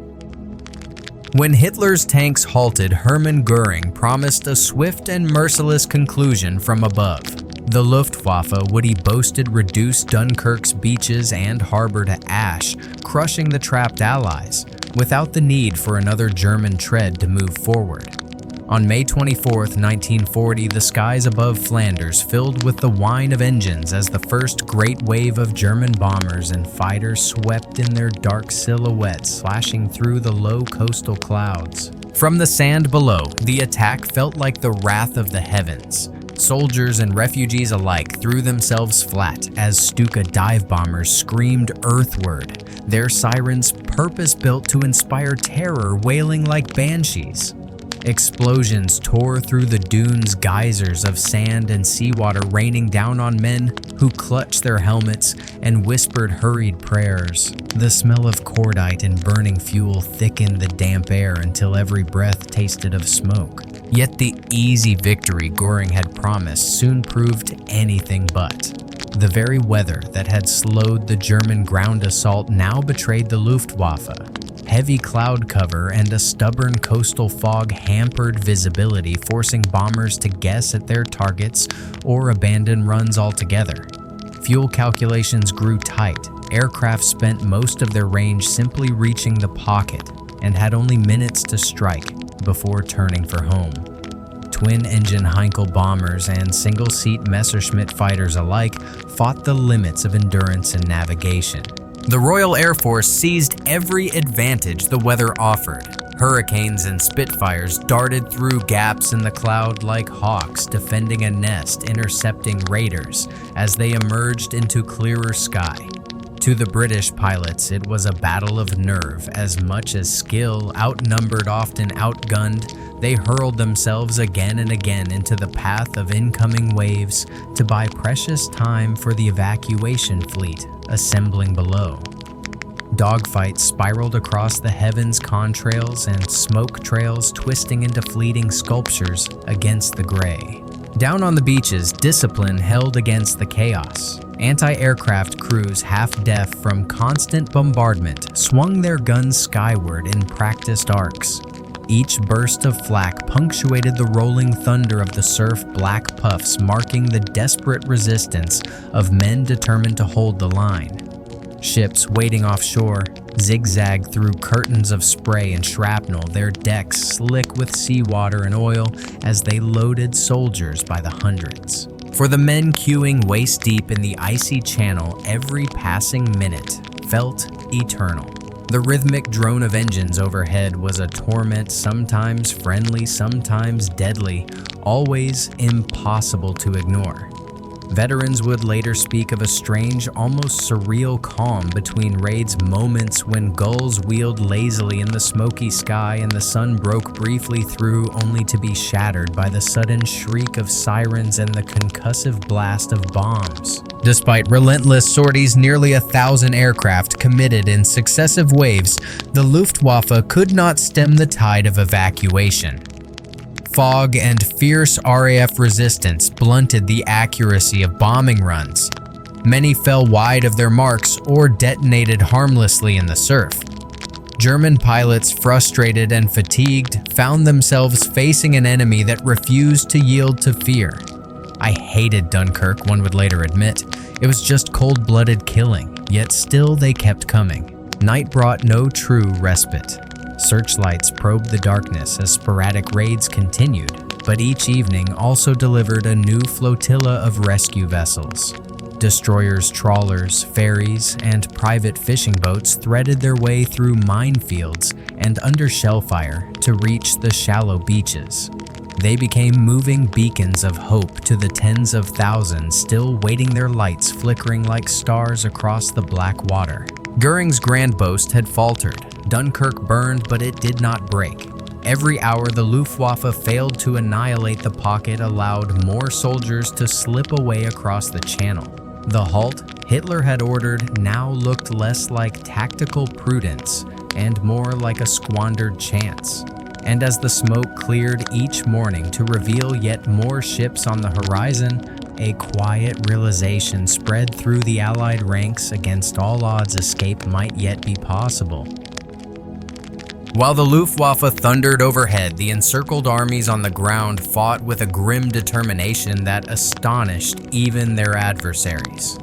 When Hitler's tanks halted, Hermann Göring promised a swift and merciless conclusion from above. The Luftwaffe would, he boasted, reduce Dunkirk's beaches and harbor to ash, crushing the trapped Allies, without the need for another German tread to move forward. On May 24, 1940, the skies above Flanders filled with the whine of engines as the first great wave of German bombers and fighters swept in their dark silhouettes, slashing through the low coastal clouds. From the sand below, the attack felt like the wrath of the heavens. Soldiers and refugees alike threw themselves flat as Stuka dive bombers screamed earthward, their sirens purpose-built to inspire terror, wailing like banshees. Explosions tore through the dunes, geysers of sand and seawater raining down on men who clutched their helmets and whispered hurried prayers. The smell of cordite and burning fuel thickened the damp air until every breath tasted of smoke. Yet the easy victory Göring had promised soon proved anything but. The very weather that had slowed the German ground assault now betrayed the Luftwaffe. Heavy cloud cover and a stubborn coastal fog hampered visibility, forcing bombers to guess at their targets or abandon runs altogether. Fuel calculations grew tight. Aircraft spent most of their range simply reaching the pocket and had only minutes to strike before turning for home. Twin-engine Heinkel bombers and single-seat Messerschmitt fighters alike fought the limits of endurance and navigation. The Royal Air Force seized every advantage the weather offered. Hurricanes and Spitfires darted through gaps in the cloud like hawks defending a nest, intercepting raiders as they emerged into clearer sky. To the British pilots, it was a battle of nerve as much as skill. Outnumbered, often outgunned, they hurled themselves again and again into the path of incoming waves to buy precious time for the evacuation fleet assembling below. Dogfights spiraled across the heavens, contrails and smoke trails twisting into fleeting sculptures against the gray. Down on the beaches, discipline held against the chaos. Anti-aircraft crews, half-deaf from constant bombardment, swung their guns skyward in practiced arcs. Each burst of flak punctuated the rolling thunder of the surf black puffs, marking the desperate resistance of men determined to hold the line. Ships waiting offshore zigzagged through curtains of spray and shrapnel, their decks slick with seawater and oil as they loaded soldiers by the hundreds. For the men queuing waist-deep in the icy channel, every passing minute felt eternal. The rhythmic drone of engines overhead was a torment, sometimes friendly, sometimes deadly, always impossible to ignore. Veterans would later speak of a strange, almost surreal calm between raids, moments when gulls wheeled lazily in the smoky sky and the sun broke briefly through, only to be shattered by the sudden shriek of sirens and the concussive blast of bombs. Despite relentless sorties, nearly 1,000 aircraft committed in successive waves, the Luftwaffe could not stem the tide of evacuation. Fog and fierce RAF resistance blunted the accuracy of bombing runs. Many fell wide of their marks or detonated harmlessly in the surf. German pilots, frustrated and fatigued, found themselves facing an enemy that refused to yield to fear. "I hated Dunkirk," one would later admit. "It was just cold-blooded killing, yet still they kept coming." Night brought no true respite. Searchlights probed the darkness as sporadic raids continued, but each evening also delivered a new flotilla of rescue vessels. Destroyers, trawlers, ferries, and private fishing boats threaded their way through minefields and under shell fire to reach the shallow beaches. They became moving beacons of hope to the tens of thousands still waiting, their lights flickering like stars across the black water. Göring's grand boast had faltered. Dunkirk burned, but it did not break. Every hour the Luftwaffe failed to annihilate the pocket allowed more soldiers to slip away across the channel. The halt Hitler had ordered now looked less like tactical prudence and more like a squandered chance. And as the smoke cleared each morning to reveal yet more ships on the horizon, a quiet realization spread through the Allied ranks. Against all odds, escape might yet be possible. While the Luftwaffe thundered overhead, the encircled armies on the ground fought with a grim determination that astonished even their adversaries.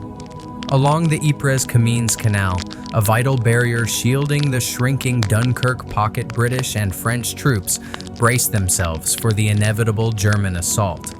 Along the Ypres-Camins Canal, a vital barrier shielding the shrinking Dunkirk pocket, British and French troops braced themselves for the inevitable German assault.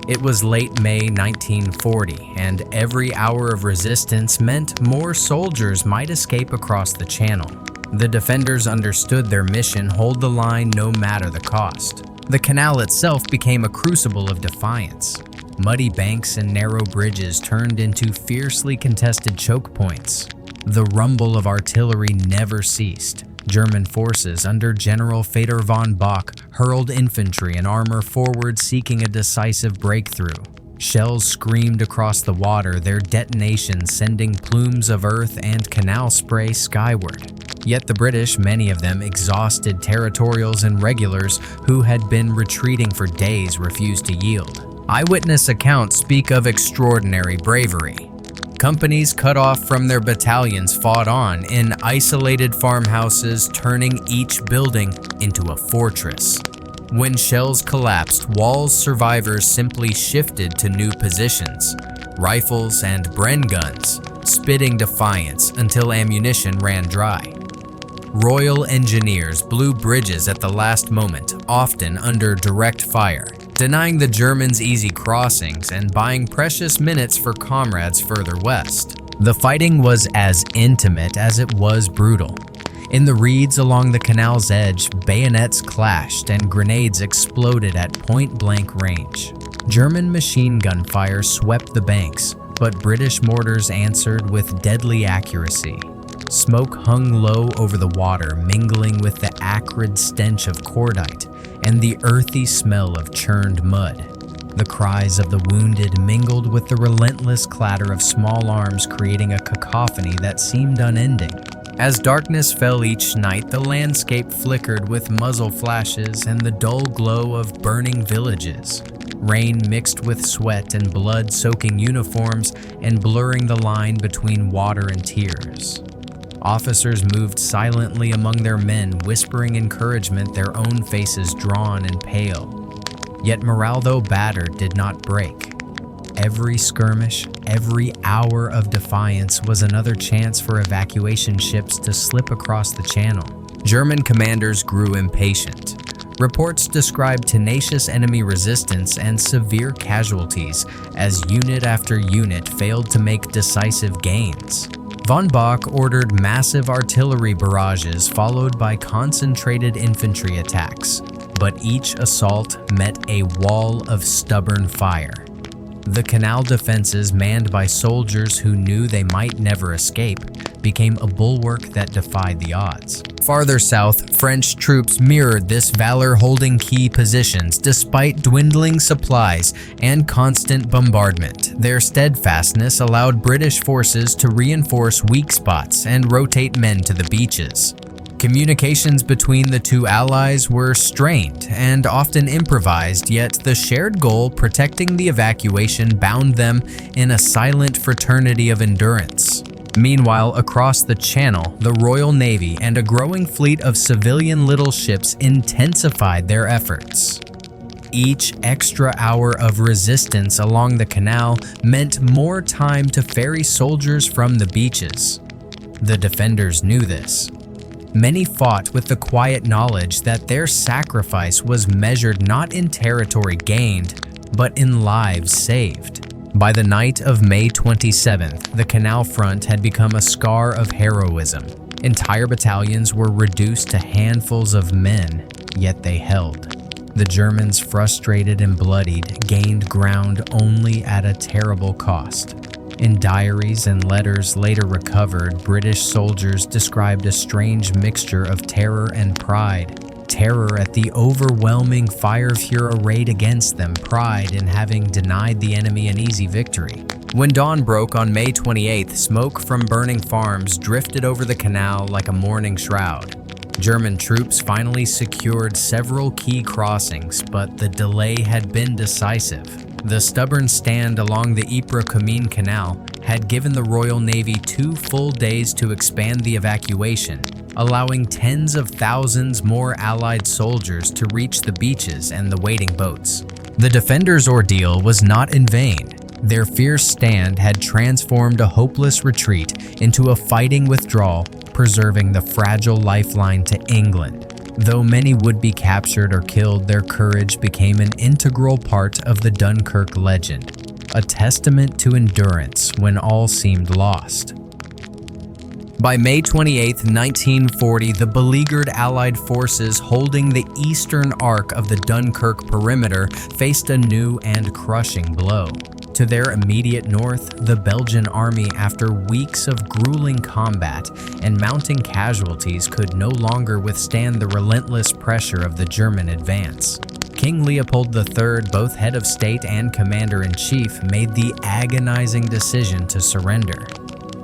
It was late May 1940, and every hour of resistance meant more soldiers might escape across the channel. The defenders understood their mission: hold the line no matter the cost. The canal itself became a crucible of defiance. Muddy banks and narrow bridges turned into fiercely contested choke points. The rumble of artillery never ceased. German forces under General Fedor von Bock hurled infantry and armor forward, seeking a decisive breakthrough. Shells screamed across the water, their detonations sending plumes of earth and canal spray skyward. Yet the British, many of them exhausted territorials and regulars who had been retreating for days, refused to yield. Eyewitness accounts speak of extraordinary bravery. Companies cut off from their battalions fought on in isolated farmhouses, turning each building into a fortress. When shells collapsed, Wall's survivors simply shifted to new positions, rifles and Bren guns, spitting defiance until ammunition ran dry. Royal Engineers blew bridges at the last moment, often under direct fire, denying the Germans easy crossings and buying precious minutes for comrades further west. The fighting was as intimate as it was brutal. In the reeds along the canal's edge, bayonets clashed and grenades exploded at point-blank range. German machine gun fire swept the banks, but British mortars answered with deadly accuracy. Smoke hung low over the water, mingling with the acrid stench of cordite and the earthy smell of churned mud. The cries of the wounded mingled with the relentless clatter of small arms, creating a cacophony that seemed unending. As darkness fell each night, the landscape flickered with muzzle flashes and the dull glow of burning villages. Rain mixed with sweat and blood, soaking uniforms and blurring the line between water and tears. Officers moved silently among their men, whispering encouragement, their own faces drawn and pale. Yet morale, though battered, did not break. Every skirmish, every hour of defiance was another chance for evacuation ships to slip across the channel. German commanders grew impatient. Reports described tenacious enemy resistance and severe casualties as unit after unit failed to make decisive gains. Von Bock ordered massive artillery barrages followed by concentrated infantry attacks, but each assault met a wall of stubborn fire. The canal defenses, manned by soldiers who knew they might never escape, became a bulwark that defied the odds. Farther south, French troops mirrored this valor, holding key positions despite dwindling supplies and constant bombardment. Their steadfastness allowed British forces to reinforce weak spots and rotate men to the beaches. Communications between the two allies were strained and often improvised, yet the shared goal, protecting the evacuation, bound them in a silent fraternity of endurance. Meanwhile, across the Channel, the Royal Navy and a growing fleet of civilian little ships intensified their efforts. Each extra hour of resistance along the canal meant more time to ferry soldiers from the beaches. The defenders knew this. Many fought with the quiet knowledge that their sacrifice was measured not in territory gained, but in lives saved. By the night of May 27th, the canal front had become a scar of heroism. Entire battalions were reduced to handfuls of men, yet they held. The Germans, frustrated and bloodied, gained ground only at a terrible cost. In diaries and letters later recovered, British soldiers described a strange mixture of terror and pride. Terror at the overwhelming fire-fury arrayed against them, pride in having denied the enemy an easy victory. When dawn broke on May 28th, smoke from burning farms drifted over the canal like a mourning shroud. German troops finally secured several key crossings, but the delay had been decisive. The stubborn stand along the Ypres-Camins Canal had given the Royal Navy 2 full days to expand the evacuation, allowing tens of thousands more Allied soldiers to reach the beaches and the waiting boats. The defenders' ordeal was not in vain. Their fierce stand had transformed a hopeless retreat into a fighting withdrawal, preserving the fragile lifeline to England. Though many would be captured or killed, their courage became an integral part of the Dunkirk legend, a testament to endurance when all seemed lost. By May 28, 1940, the beleaguered Allied forces holding the eastern arc of the Dunkirk perimeter faced a new and crushing blow. To their immediate north, the Belgian army, after weeks of grueling combat and mounting casualties, could no longer withstand the relentless pressure of the German advance. King Leopold III, both head of state and commander-in-chief, made the agonizing decision to surrender.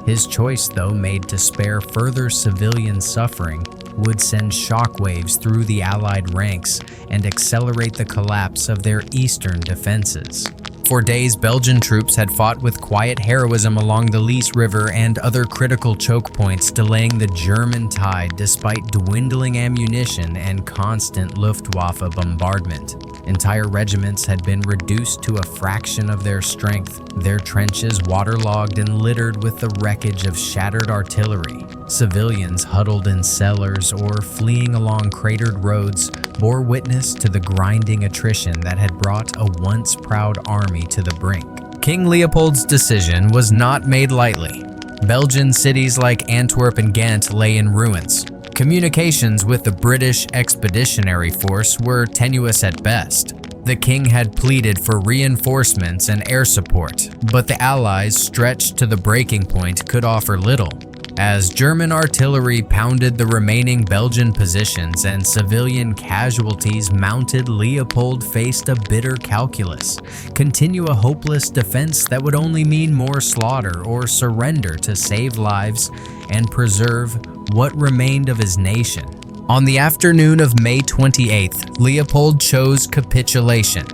His choice, though made to spare further civilian suffering, would send shockwaves through the Allied ranks and accelerate the collapse of their eastern defenses. For days, Belgian troops had fought with quiet heroism along the Lys River and other critical choke points, delaying the German tide despite dwindling ammunition and constant Luftwaffe bombardment. Entire regiments had been reduced to a fraction of their strength, their trenches waterlogged and littered with the wreckage of shattered artillery. Civilians huddled in cellars or fleeing along cratered roads bore witness to the grinding attrition that had brought a once proud army to the brink. King Leopold's decision was not made lightly. Belgian cities like Antwerp and Ghent lay in ruins. Communications with the British Expeditionary Force were tenuous at best. The king had pleaded for reinforcements and air support, but the Allies, stretched to the breaking point, could offer little. As German artillery pounded the remaining Belgian positions and civilian casualties mounted, Leopold faced a bitter calculus: continue a hopeless defense that would only mean more slaughter, or surrender to save lives and preserve what remained of his nation. On the afternoon of May 28th, Leopold chose capitulation.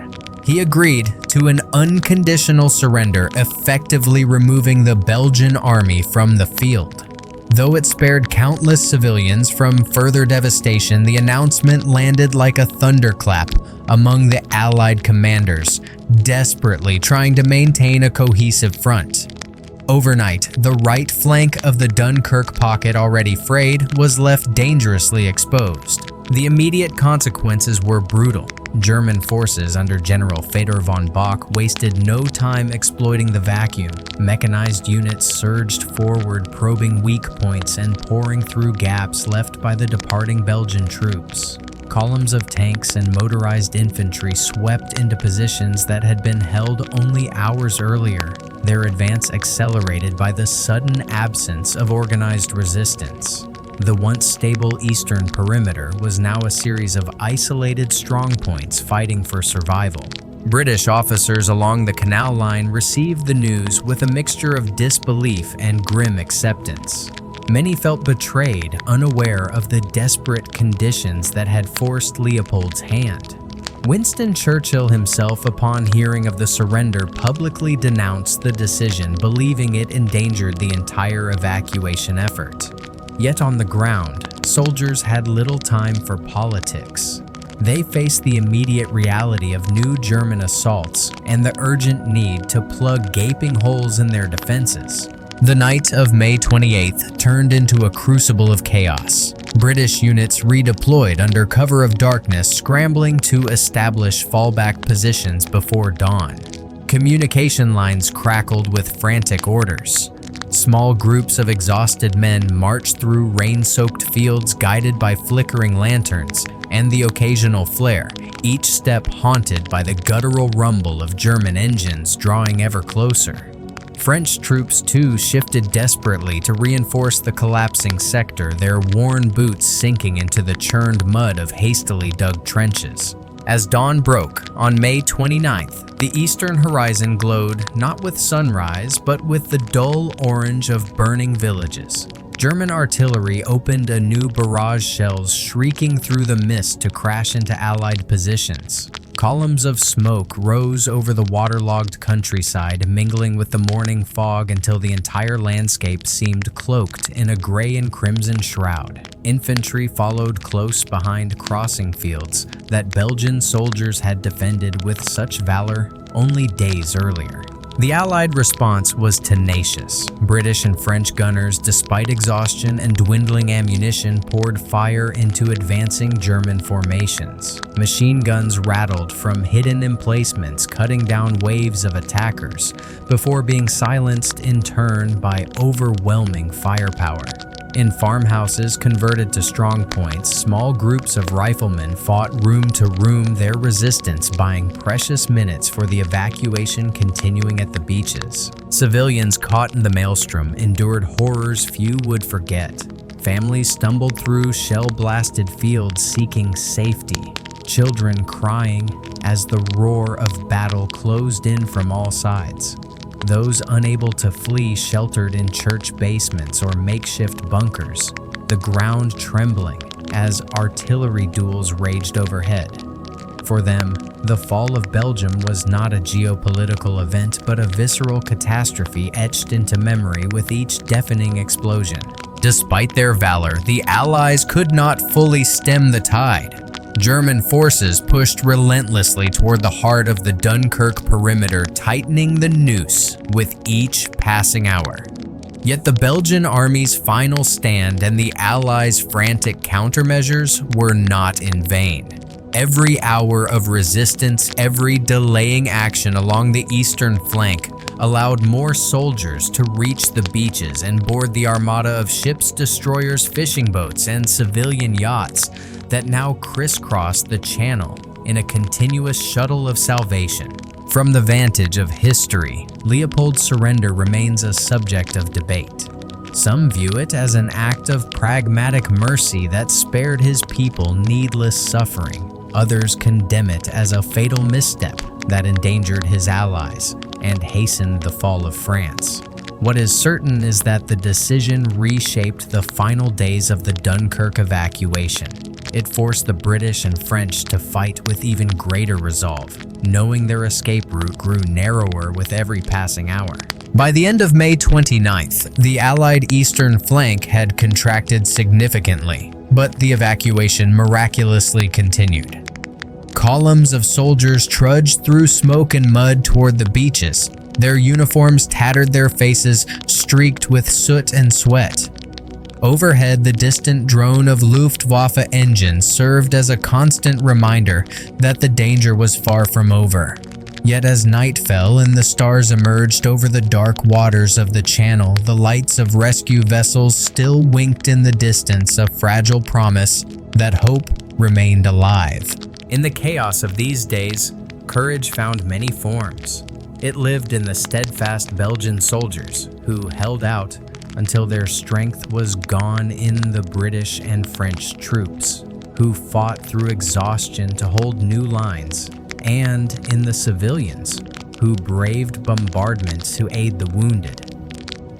He agreed to an unconditional surrender, effectively removing the Belgian army from the field. Though it spared countless civilians from further devastation, the announcement landed like a thunderclap among the Allied commanders, desperately trying to maintain a cohesive front. Overnight, the right flank of the Dunkirk pocket, already frayed, was left dangerously exposed. The immediate consequences were brutal. German forces under General Fedor von Bock wasted no time exploiting the vacuum. Mechanized units surged forward, probing weak points and pouring through gaps left by the departing Belgian troops. Columns of tanks and motorized infantry swept into positions that had been held only hours earlier, their advance accelerated by the sudden absence of organized resistance. The once stable eastern perimeter was now a series of isolated strongpoints fighting for survival. British officers along the canal line received the news with a mixture of disbelief and grim acceptance. Many felt betrayed, unaware of the desperate conditions that had forced Leopold's hand. Winston Churchill himself, upon hearing of the surrender, publicly denounced the decision, believing it endangered the entire evacuation effort. Yet on the ground, soldiers had little time for politics. They faced the immediate reality of new German assaults and the urgent need to plug gaping holes in their defenses. The night of May 28th turned into a crucible of chaos. British units redeployed under cover of darkness, scrambling to establish fallback positions before dawn. Communication lines crackled with frantic orders. Small groups of exhausted men marched through rain-soaked fields guided by flickering lanterns and the occasional flare, each step haunted by the guttural rumble of German engines drawing ever closer. French troops too shifted desperately to reinforce the collapsing sector, their worn boots sinking into the churned mud of hastily dug trenches. As dawn broke on May 29th, the eastern horizon glowed not with sunrise, but with the dull orange of burning villages. German artillery opened anew, barrage shells shrieking through the mist to crash into Allied positions. Columns of smoke rose over the waterlogged countryside, mingling with the morning fog until the entire landscape seemed cloaked in a gray and crimson shroud. Infantry followed close behind crossing fields that Belgian soldiers had defended with such valor only days earlier. The Allied response was tenacious. British and French gunners, despite exhaustion and dwindling ammunition, poured fire into advancing German formations. Machine guns rattled from hidden emplacements, cutting down waves of attackers, before being silenced in turn by overwhelming firepower. In farmhouses converted to strongpoints, small groups of riflemen fought room to room, their resistance buying precious minutes for the evacuation continuing at the beaches. Civilians caught in the maelstrom endured horrors few would forget. Families stumbled through shell-blasted fields seeking safety, children crying as the roar of battle closed in from all sides. Those unable to flee sheltered in church basements or makeshift bunkers, the ground trembling as artillery duels raged overhead. For them, the fall of Belgium was not a geopolitical event but a visceral catastrophe etched into memory with each deafening explosion. Despite their valor, the Allies could not fully stem the tide. German forces pushed relentlessly toward the heart of the Dunkirk perimeter, tightening the noose with each passing hour. Yet the Belgian army's final stand and the Allies' frantic countermeasures were not in vain. Every hour of resistance, every delaying action along the eastern flank allowed more soldiers to reach the beaches and board the armada of ships, destroyers, fishing boats, and civilian yachts that now crisscrossed the channel in a continuous shuttle of salvation. From the vantage of history, Leopold's surrender remains a subject of debate. Some view it as an act of pragmatic mercy that spared his people needless suffering. Others condemn it as a fatal misstep that endangered his allies and hastened the fall of France. What is certain is that the decision reshaped the final days of the Dunkirk evacuation. It forced the British and French to fight with even greater resolve, knowing their escape route grew narrower with every passing hour. By the end of May 29th, the Allied eastern flank had contracted significantly, but the evacuation miraculously continued. Columns of soldiers trudged through smoke and mud toward the beaches, their uniforms tattered, their faces streaked with soot and sweat. Overhead, the distant drone of Luftwaffe engines served as a constant reminder that the danger was far from over. Yet as night fell and the stars emerged over the dark waters of the channel, the lights of rescue vessels still winked in the distance, a fragile promise that hope remained alive. In the chaos of these days, courage found many forms. It lived in the steadfast Belgian soldiers who held out until their strength was gone, in the British and French troops who fought through exhaustion to hold new lines, and in the civilians who braved bombardments to aid the wounded.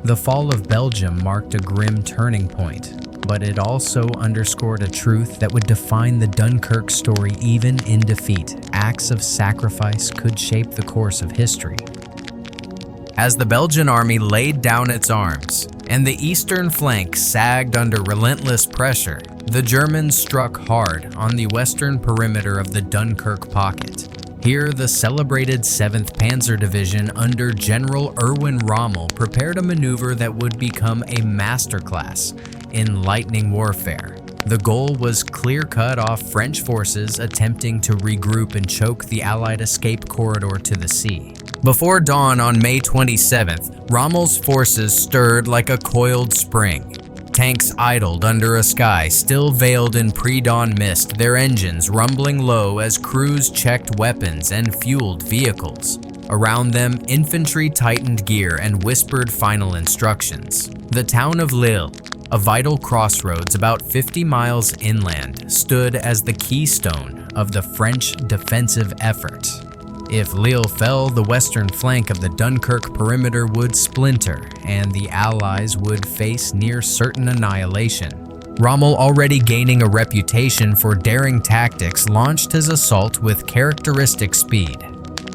The fall of Belgium marked a grim turning point, but it also underscored a truth that would define the Dunkirk story even in defeat. Acts of sacrifice could shape the course of history. As the Belgian army laid down its arms and the eastern flank sagged under relentless pressure, the Germans struck hard on the western perimeter of the Dunkirk pocket. Here, the celebrated 7th Panzer Division under General Erwin Rommel prepared a maneuver that would become a masterclass in lightning warfare. The goal was clear-cut off French forces attempting to regroup and choke the Allied escape corridor to the sea. Before dawn on May 27th, Rommel's forces stirred like a coiled spring. Tanks idled under a sky still veiled in pre-dawn mist, their engines rumbling low as crews checked weapons and fueled vehicles. Around them, infantry tightened gear and whispered final instructions. The town of Lille, a vital crossroads about 50 miles inland, stood as the keystone of the French defensive effort. If Lille fell, the western flank of the Dunkirk perimeter would splinter, and the Allies would face near certain annihilation. Rommel, already gaining a reputation for daring tactics, launched his assault with characteristic speed.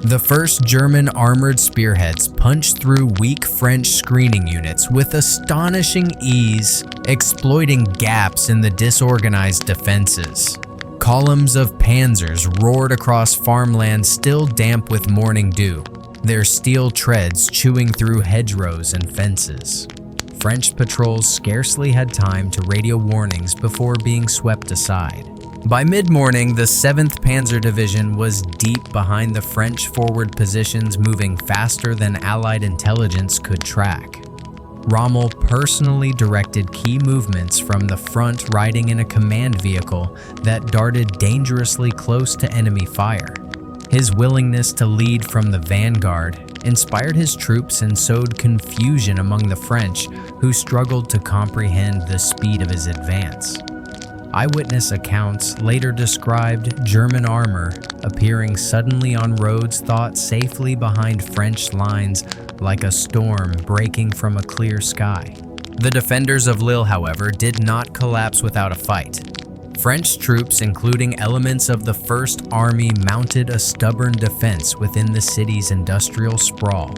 The first German armored spearheads punched through weak French screening units with astonishing ease, exploiting gaps in the disorganized defenses. Columns of panzers roared across farmland still damp with morning dew, their steel treads chewing through hedgerows and fences. French patrols scarcely had time to radio warnings before being swept aside. By mid-morning, the 7th Panzer Division was deep behind the French forward positions, moving faster than Allied intelligence could track. Rommel personally directed key movements from the front, riding in a command vehicle that darted dangerously close to enemy fire. His willingness to lead from the vanguard inspired his troops and sowed confusion among the French, who struggled to comprehend the speed of his advance. Eyewitness accounts later described German armor appearing suddenly on roads thought safely behind French lines, like a storm breaking from a clear sky. The defenders of Lille, however, did not collapse without a fight. French troops, including elements of the First Army, mounted a stubborn defense within the city's industrial sprawl.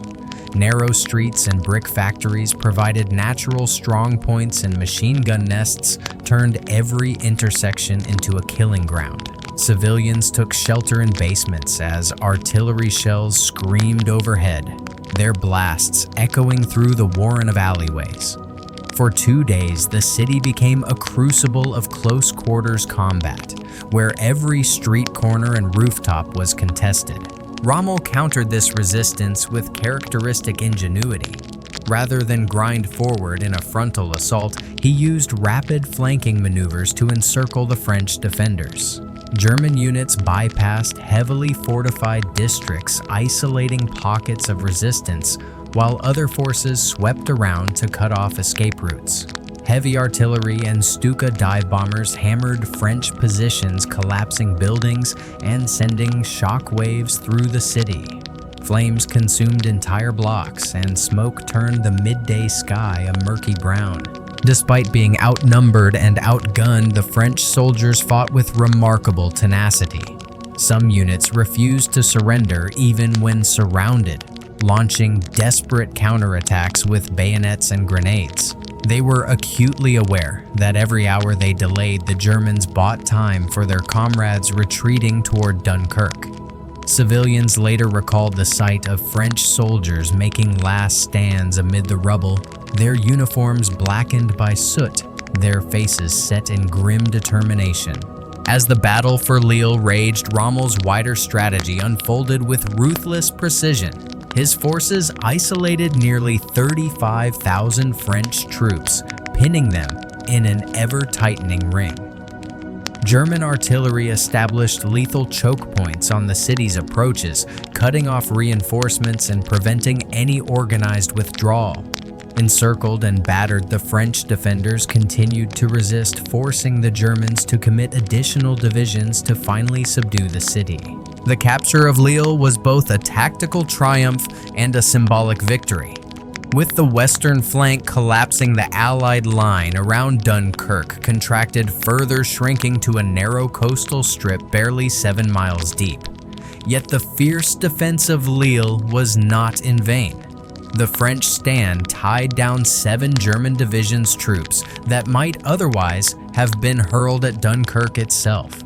Narrow streets and brick factories provided natural strong points, and machine gun nests turned every intersection into a killing ground. Civilians took shelter in basements as artillery shells screamed overhead, their blasts echoing through the warren of alleyways. For 2 days, the city became a crucible of close-quarters combat, where every street corner and rooftop was contested. Rommel countered this resistance with characteristic ingenuity. Rather than grind forward in a frontal assault, he used rapid flanking maneuvers to encircle the French defenders. German units bypassed heavily fortified districts, isolating pockets of resistance, while other forces swept around to cut off escape routes. Heavy artillery and Stuka dive bombers hammered French positions, collapsing buildings and sending shock waves through the city. Flames consumed entire blocks, and smoke turned the midday sky a murky brown. Despite being outnumbered and outgunned, the French soldiers fought with remarkable tenacity. Some units refused to surrender even when surrounded, launching desperate counterattacks with bayonets and grenades. They were acutely aware that every hour they delayed, the Germans bought time for their comrades retreating toward Dunkirk. Civilians later recalled the sight of French soldiers making last stands amid the rubble, their uniforms blackened by soot, their faces set in grim determination. As the battle for Lille raged, Rommel's wider strategy unfolded with ruthless precision. His forces isolated nearly 35,000 French troops, pinning them in an ever-tightening ring. German artillery established lethal choke points on the city's approaches, cutting off reinforcements and preventing any organized withdrawal. Encircled and battered, the French defenders continued to resist, forcing the Germans to commit additional divisions to finally subdue the city. The capture of Lille was both a tactical triumph and a symbolic victory. With the western flank collapsing, the Allied line around Dunkirk contracted, further shrinking to a narrow coastal strip barely 7 miles deep. Yet the fierce defense of Lille was not in vain. The French stand tied down 7 German divisions' troops that might otherwise have been hurled at Dunkirk itself.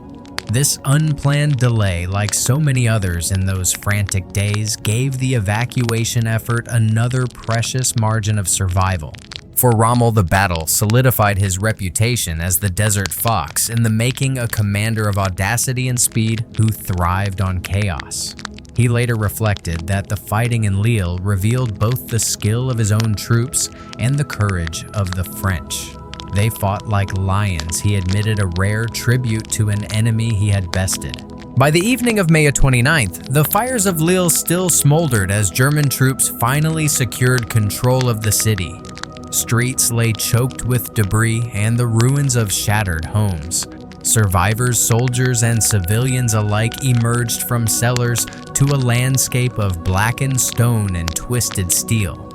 This unplanned delay, like so many others in those frantic days, gave the evacuation effort another precious margin of survival. For Rommel, the battle solidified his reputation as the Desert Fox, in the making a commander of audacity and speed who thrived on chaos. He later reflected that the fighting in Lille revealed both the skill of his own troops and the courage of the French. They fought like lions, he admitted, a rare tribute to an enemy he had bested. By the evening of May 29th, the fires of Lille still smoldered as German troops finally secured control of the city. Streets lay choked with debris and the ruins of shattered homes. Survivors, soldiers, and civilians alike emerged from cellars to a landscape of blackened stone and twisted steel.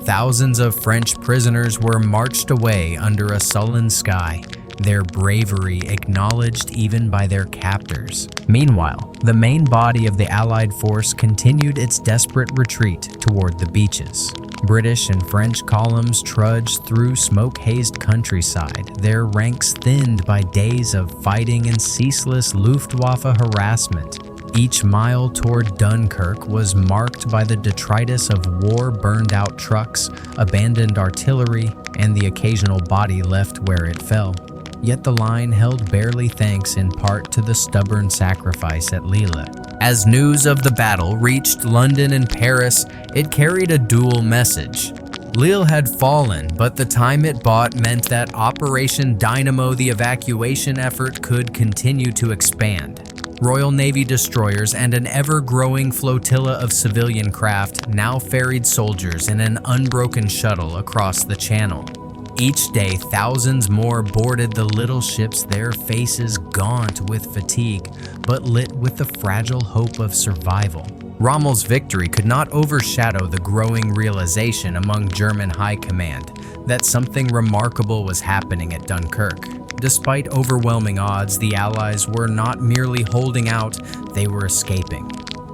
thousands of French prisoners were marched away under a sullen sky, their bravery acknowledged even by their captors. Meanwhile, the main body of the Allied force continued its desperate retreat toward the beaches. British and French columns trudged through smoke-hazed countryside, their ranks thinned by days of fighting and ceaseless Luftwaffe harassment. Each mile toward Dunkirk was marked by the detritus of war-burned-out trucks, abandoned artillery, and the occasional body left where it fell. Yet the line held barely, thanks in part to the stubborn sacrifice at Lille. As news of the battle reached London and Paris, it carried a dual message. Lille had fallen, but the time it bought meant that Operation Dynamo, the evacuation effort, could continue to expand. Royal Navy destroyers and an ever-growing flotilla of civilian craft now ferried soldiers in an unbroken shuttle across the channel. Each day, thousands more boarded the little ships, their faces gaunt with fatigue, but lit with the fragile hope of survival. Rommel's victory could not overshadow the growing realization among German high command that something remarkable was happening at Dunkirk. Despite overwhelming odds, the Allies were not merely holding out, they were escaping.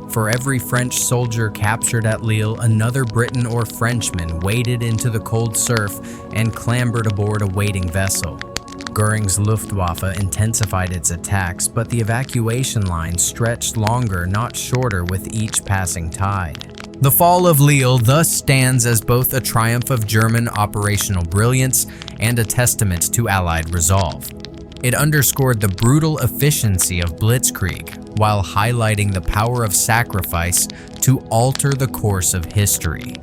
For every French soldier captured at Lille, another Briton or Frenchman waded into the cold surf and clambered aboard a waiting vessel. Goering's Luftwaffe intensified its attacks, but the evacuation line stretched longer, not shorter, with each passing tide. The fall of Lille thus stands as both a triumph of German operational brilliance and a testament to Allied resolve. It underscored the brutal efficiency of blitzkrieg, while highlighting the power of sacrifice to alter the course of history.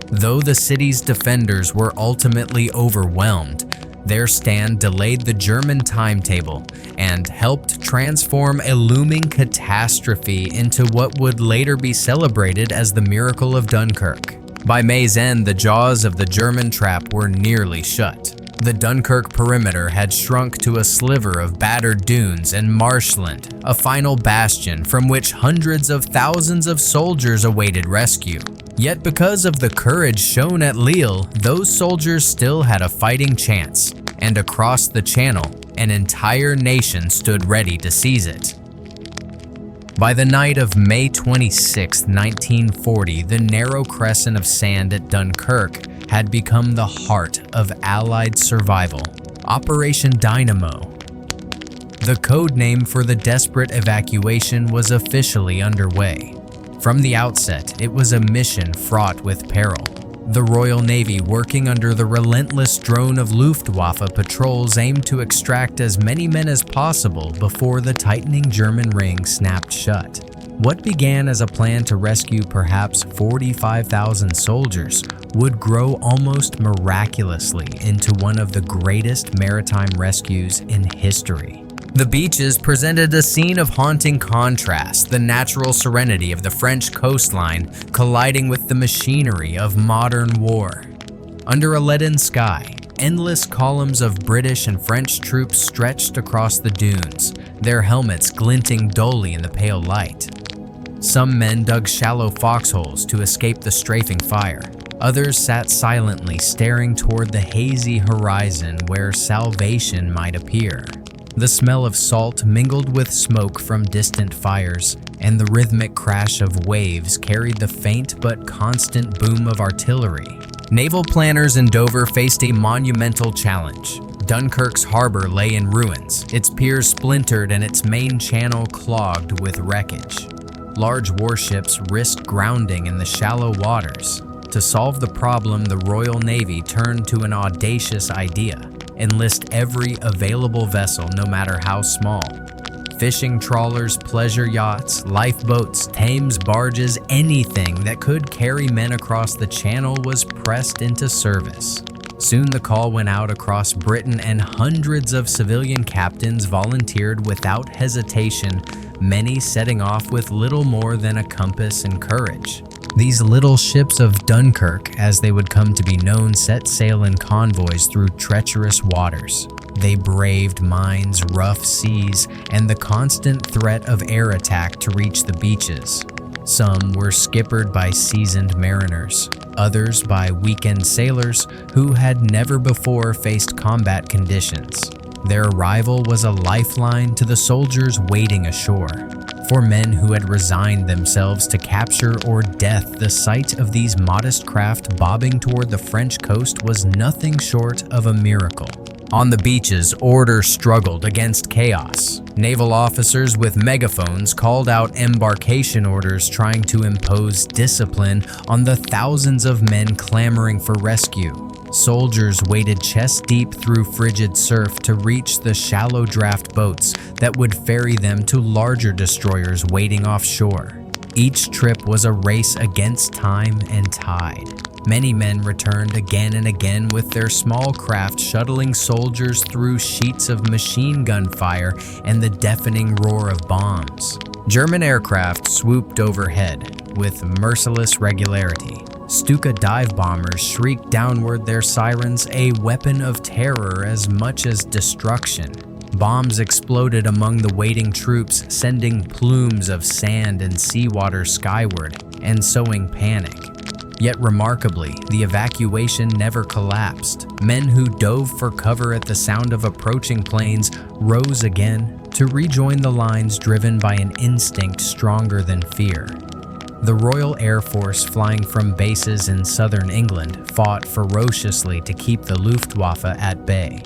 Though the city's defenders were ultimately overwhelmed, their stand delayed the German timetable and helped transform a looming catastrophe into what would later be celebrated as the miracle of Dunkirk. By May's end, the jaws of the German trap were nearly shut. The Dunkirk perimeter had shrunk to a sliver of battered dunes and marshland, a final bastion from which hundreds of thousands of soldiers awaited rescue. Yet because of the courage shown at Lille, those soldiers still had a fighting chance, and across the channel, an entire nation stood ready to seize it. By the night of May 26, 1940, the narrow crescent of sand at Dunkirk had become the heart of Allied survival. Operation Dynamo, the code name for the desperate evacuation, was officially underway. From the outset, it was a mission fraught with peril. The Royal Navy, working under the relentless drone of Luftwaffe patrols, aimed to extract as many men as possible before the tightening German ring snapped shut. What began as a plan to rescue perhaps 45,000 soldiers would grow almost miraculously into one of the greatest maritime rescues in history. The beaches presented a scene of haunting contrast, the natural serenity of the French coastline colliding with the machinery of modern war. Under a leaden sky, endless columns of British and French troops stretched across the dunes, their helmets glinting dully in the pale light. Some men dug shallow foxholes to escape the strafing fire. Others sat silently, staring toward the hazy horizon where salvation might appear. The smell of salt mingled with smoke from distant fires, and the rhythmic crash of waves carried the faint but constant boom of artillery. Naval planners in Dover faced a monumental challenge. Dunkirk's harbor lay in ruins, its piers splintered and its main channel clogged with wreckage. Large warships risked grounding in the shallow waters. To solve the problem, the Royal Navy turned to an audacious idea: enlist every available vessel, no matter how small. Fishing trawlers, pleasure yachts, lifeboats, Thames barges, anything that could carry men across the channel was pressed into service. Soon the call went out across Britain, and hundreds of civilian captains volunteered without hesitation, many setting off with little more than a compass and courage. These little ships of Dunkirk, as they would come to be known, set sail in convoys through treacherous waters. They braved mines, rough seas, and the constant threat of air attack to reach the beaches. Some were skippered by seasoned mariners, others by weekend sailors who had never before faced combat conditions. Their arrival was a lifeline to the soldiers waiting ashore. For men who had resigned themselves to capture or death, the sight of these modest craft bobbing toward the French coast was nothing short of a miracle. On the beaches, order struggled against chaos. Naval officers with megaphones called out embarkation orders, trying to impose discipline on the thousands of men clamoring for rescue. Soldiers waded chest-deep through frigid surf to reach the shallow draft boats that would ferry them to larger destroyers waiting offshore. Each trip was a race against time and tide. Many men returned again and again with their small craft shuttling soldiers through sheets of machine gun fire and the deafening roar of bombs. German aircraft swooped overhead with merciless regularity. Stuka dive bombers shrieked downward, their sirens a weapon of terror as much as destruction. Bombs exploded among the waiting troops, sending plumes of sand and seawater skyward and sowing panic. Yet remarkably, the evacuation never collapsed. Men who dove for cover at the sound of approaching planes rose again to rejoin the lines, driven by an instinct stronger than fear. The Royal Air Force, flying from bases in southern England, fought ferociously to keep the Luftwaffe at bay.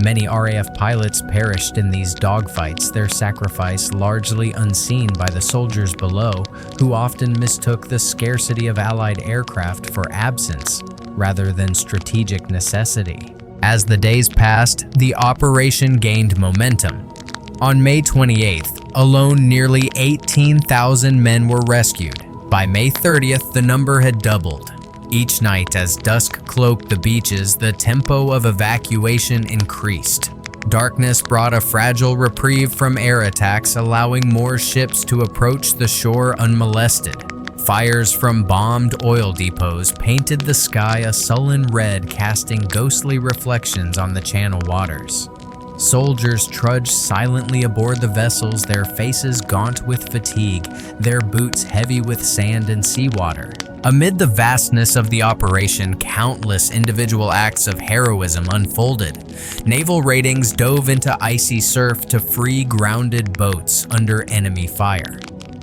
Many RAF pilots perished in these dogfights, their sacrifice largely unseen by the soldiers below, who often mistook the scarcity of Allied aircraft for absence rather than strategic necessity. As the days passed, the operation gained momentum. On May 28th, alone nearly 18,000 men were rescued. By May 30th, the number had doubled. Each night, as dusk cloaked the beaches, the tempo of evacuation increased. Darkness brought a fragile reprieve from air attacks, allowing more ships to approach the shore unmolested. Fires from bombed oil depots painted the sky a sullen red, casting ghostly reflections on the channel waters. Soldiers trudged silently aboard the vessels, their faces gaunt with fatigue, their boots heavy with sand and seawater. Amid the vastness of the operation, countless individual acts of heroism unfolded. Naval ratings dove into icy surf to free grounded boats under enemy fire.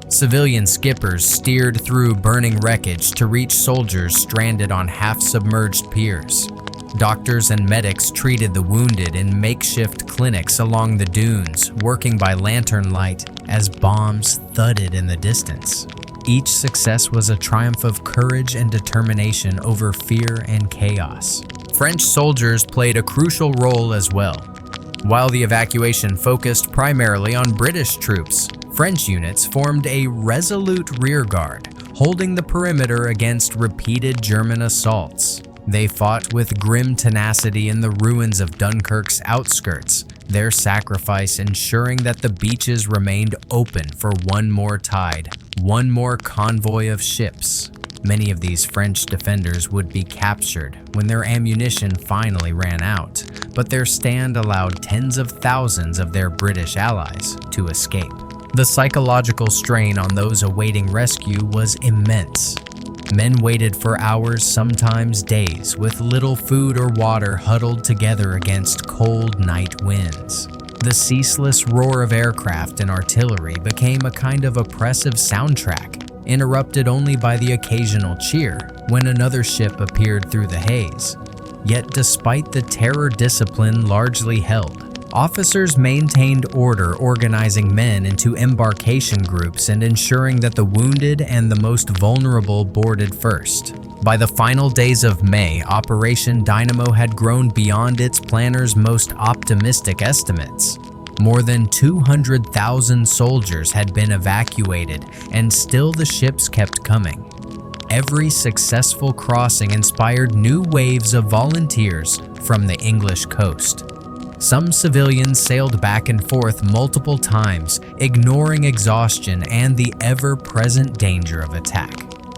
Civilian skippers steered through burning wreckage to reach soldiers stranded on half-submerged piers. Doctors and medics treated the wounded in makeshift clinics along the dunes, working by lantern light as bombs thudded in the distance. Each success was a triumph of courage and determination over fear and chaos. French soldiers played a crucial role as well. While the evacuation focused primarily on British troops, French units formed a resolute rearguard, holding the perimeter against repeated German assaults. They fought with grim tenacity in the ruins of Dunkirk's outskirts, their sacrifice ensuring that the beaches remained open for one more tide, one more convoy of ships. Many of these French defenders would be captured when their ammunition finally ran out, but their stand allowed tens of thousands of their British allies to escape. The psychological strain on those awaiting rescue was immense. Men waited for hours, sometimes days, with little food or water huddled together against cold night winds. The ceaseless roar of aircraft and artillery became a kind of oppressive soundtrack, interrupted only by the occasional cheer when another ship appeared through the haze. Yet despite the terror, discipline largely held. Officers maintained order, organizing men into embarkation groups and ensuring that the wounded and the most vulnerable boarded first. By the final days of May, Operation Dynamo had grown beyond its planners' most optimistic estimates. More than 200,000 soldiers had been evacuated, and still the ships kept coming. Every successful crossing inspired new waves of volunteers from the English coast. Some civilians sailed back and forth multiple times, ignoring exhaustion and the ever-present danger of attack.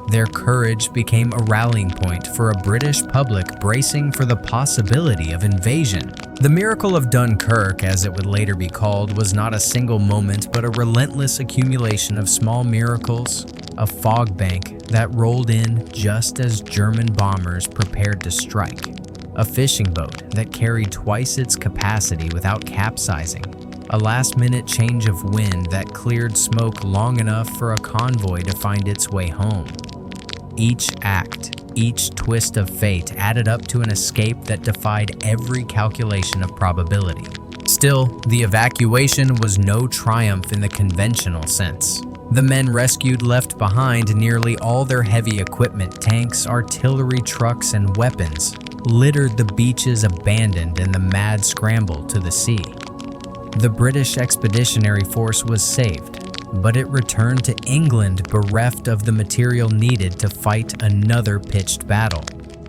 Their courage became a rallying point for a British public bracing for the possibility of invasion. The miracle of Dunkirk, as it would later be called, was not a single moment but a relentless accumulation of small miracles, a fog bank that rolled in just as German bombers prepared to strike, a fishing boat that carried twice its capacity without capsizing, a last-minute change of wind that cleared smoke long enough for a convoy to find its way home. Each act, each twist of fate added up to an escape that defied every calculation of probability. Still, the evacuation was no triumph in the conventional sense. The men rescued left behind nearly all their heavy equipment, tanks, artillery trucks, and weapons, littered the beaches abandoned in the mad scramble to the sea. The British Expeditionary Force was saved, but it returned to England bereft of the material needed to fight another pitched battle.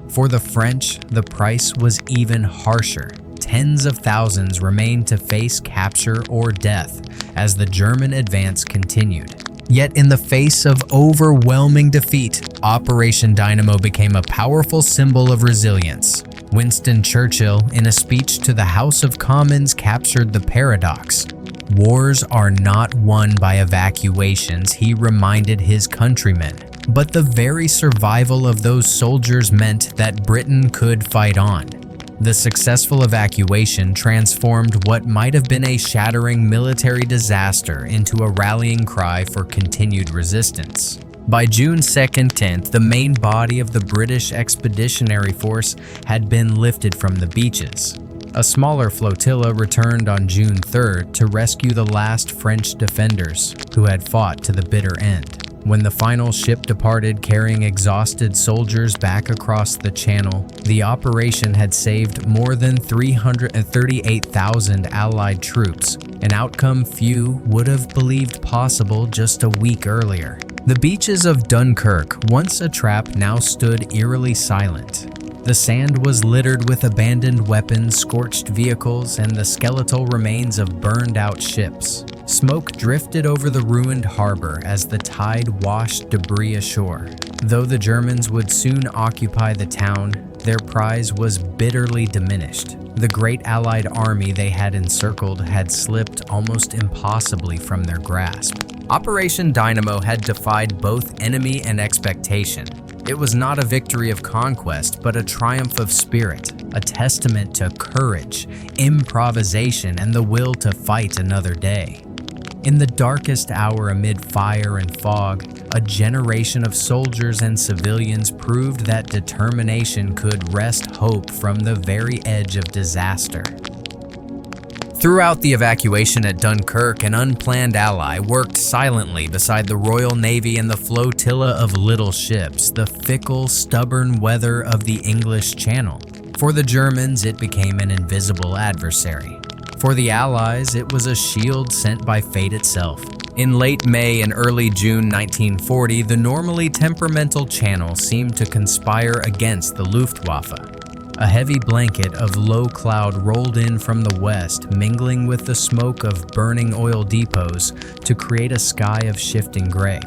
For the French, the price was even harsher. Tens of thousands remained to face capture or death as the German advance continued. Yet in the face of overwhelming defeat, Operation Dynamo became a powerful symbol of resilience. Winston Churchill, in a speech to the House of Commons, captured the paradox. Wars are not won by evacuations, he reminded his countrymen, but the very survival of those soldiers meant that Britain could fight on. The successful evacuation transformed what might have been a shattering military disaster into a rallying cry for continued resistance. By June 2nd, 10th, the main body of the British Expeditionary Force had been lifted from the beaches. A smaller flotilla returned on June 3rd to rescue the last French defenders who had fought to the bitter end. When the final ship departed carrying exhausted soldiers back across the channel, the operation had saved more than 338,000 Allied troops, an outcome few would have believed possible just a week earlier. The beaches of Dunkirk, once a trap, now stood eerily silent. The sand was littered with abandoned weapons, scorched vehicles, and the skeletal remains of burned-out ships. Smoke drifted over the ruined harbor as the tide washed debris ashore. Though the Germans would soon occupy the town, their prize was bitterly diminished. The great Allied army they had encircled had slipped almost impossibly from their grasp. Operation Dynamo had defied both enemy and expectation. It was not a victory of conquest, but a triumph of spirit, a testament to courage, improvisation, and the will to fight another day. In the darkest hour amid fire and fog, a generation of soldiers and civilians proved that determination could wrest hope from the very edge of disaster. Throughout the evacuation at Dunkirk, an unplanned ally worked silently beside the Royal Navy and the flotilla of little ships, the fickle, stubborn weather of the English Channel. For the Germans, it became an invisible adversary. For the Allies, it was a shield sent by fate itself. In late May and early June 1940, the normally temperamental Channel seemed to conspire against the Luftwaffe. A heavy blanket of low cloud rolled in from the west, mingling with the smoke of burning oil depots to create a sky of shifting gray.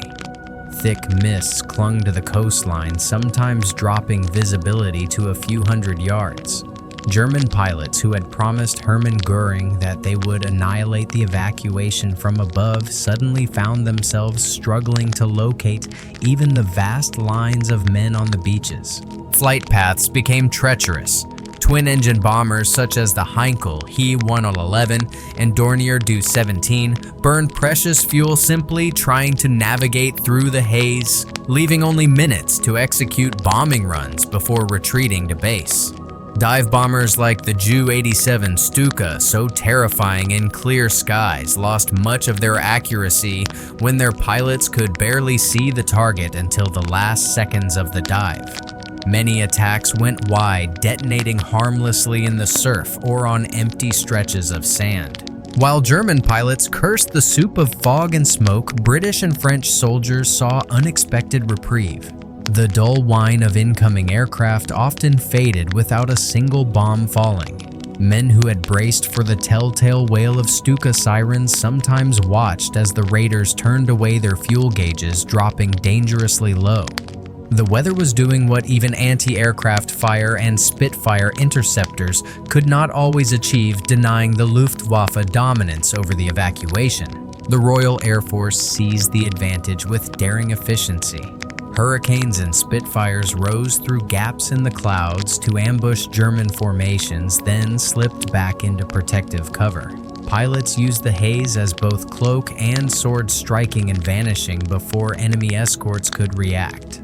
Thick mists clung to the coastline, sometimes dropping visibility to a few hundred yards. German pilots who had promised Hermann Göring that they would annihilate the evacuation from above suddenly found themselves struggling to locate even the vast lines of men on the beaches. Flight paths became treacherous. Twin-engine bombers such as the Heinkel He-111 and Dornier Do-17 burned precious fuel simply trying to navigate through the haze, leaving only minutes to execute bombing runs before retreating to base. Dive bombers like the Ju-87 Stuka, so terrifying in clear skies, lost much of their accuracy when their pilots could barely see the target until the last seconds of the dive. Many attacks went wide, detonating harmlessly in the surf or on empty stretches of sand. While German pilots cursed the soup of fog and smoke, British and French soldiers saw unexpected reprieve. The dull whine of incoming aircraft often faded without a single bomb falling. Men who had braced for the telltale wail of Stuka sirens sometimes watched as the raiders turned away their fuel gauges, dropping dangerously low. The weather was doing what even anti-aircraft fire and Spitfire interceptors could not always achieve, denying the Luftwaffe dominance over the evacuation. The Royal Air Force seized the advantage with daring efficiency. Hurricanes and Spitfires rose through gaps in the clouds to ambush German formations, then slipped back into protective cover. Pilots used the haze as both cloak and sword, striking and vanishing before enemy escorts could react.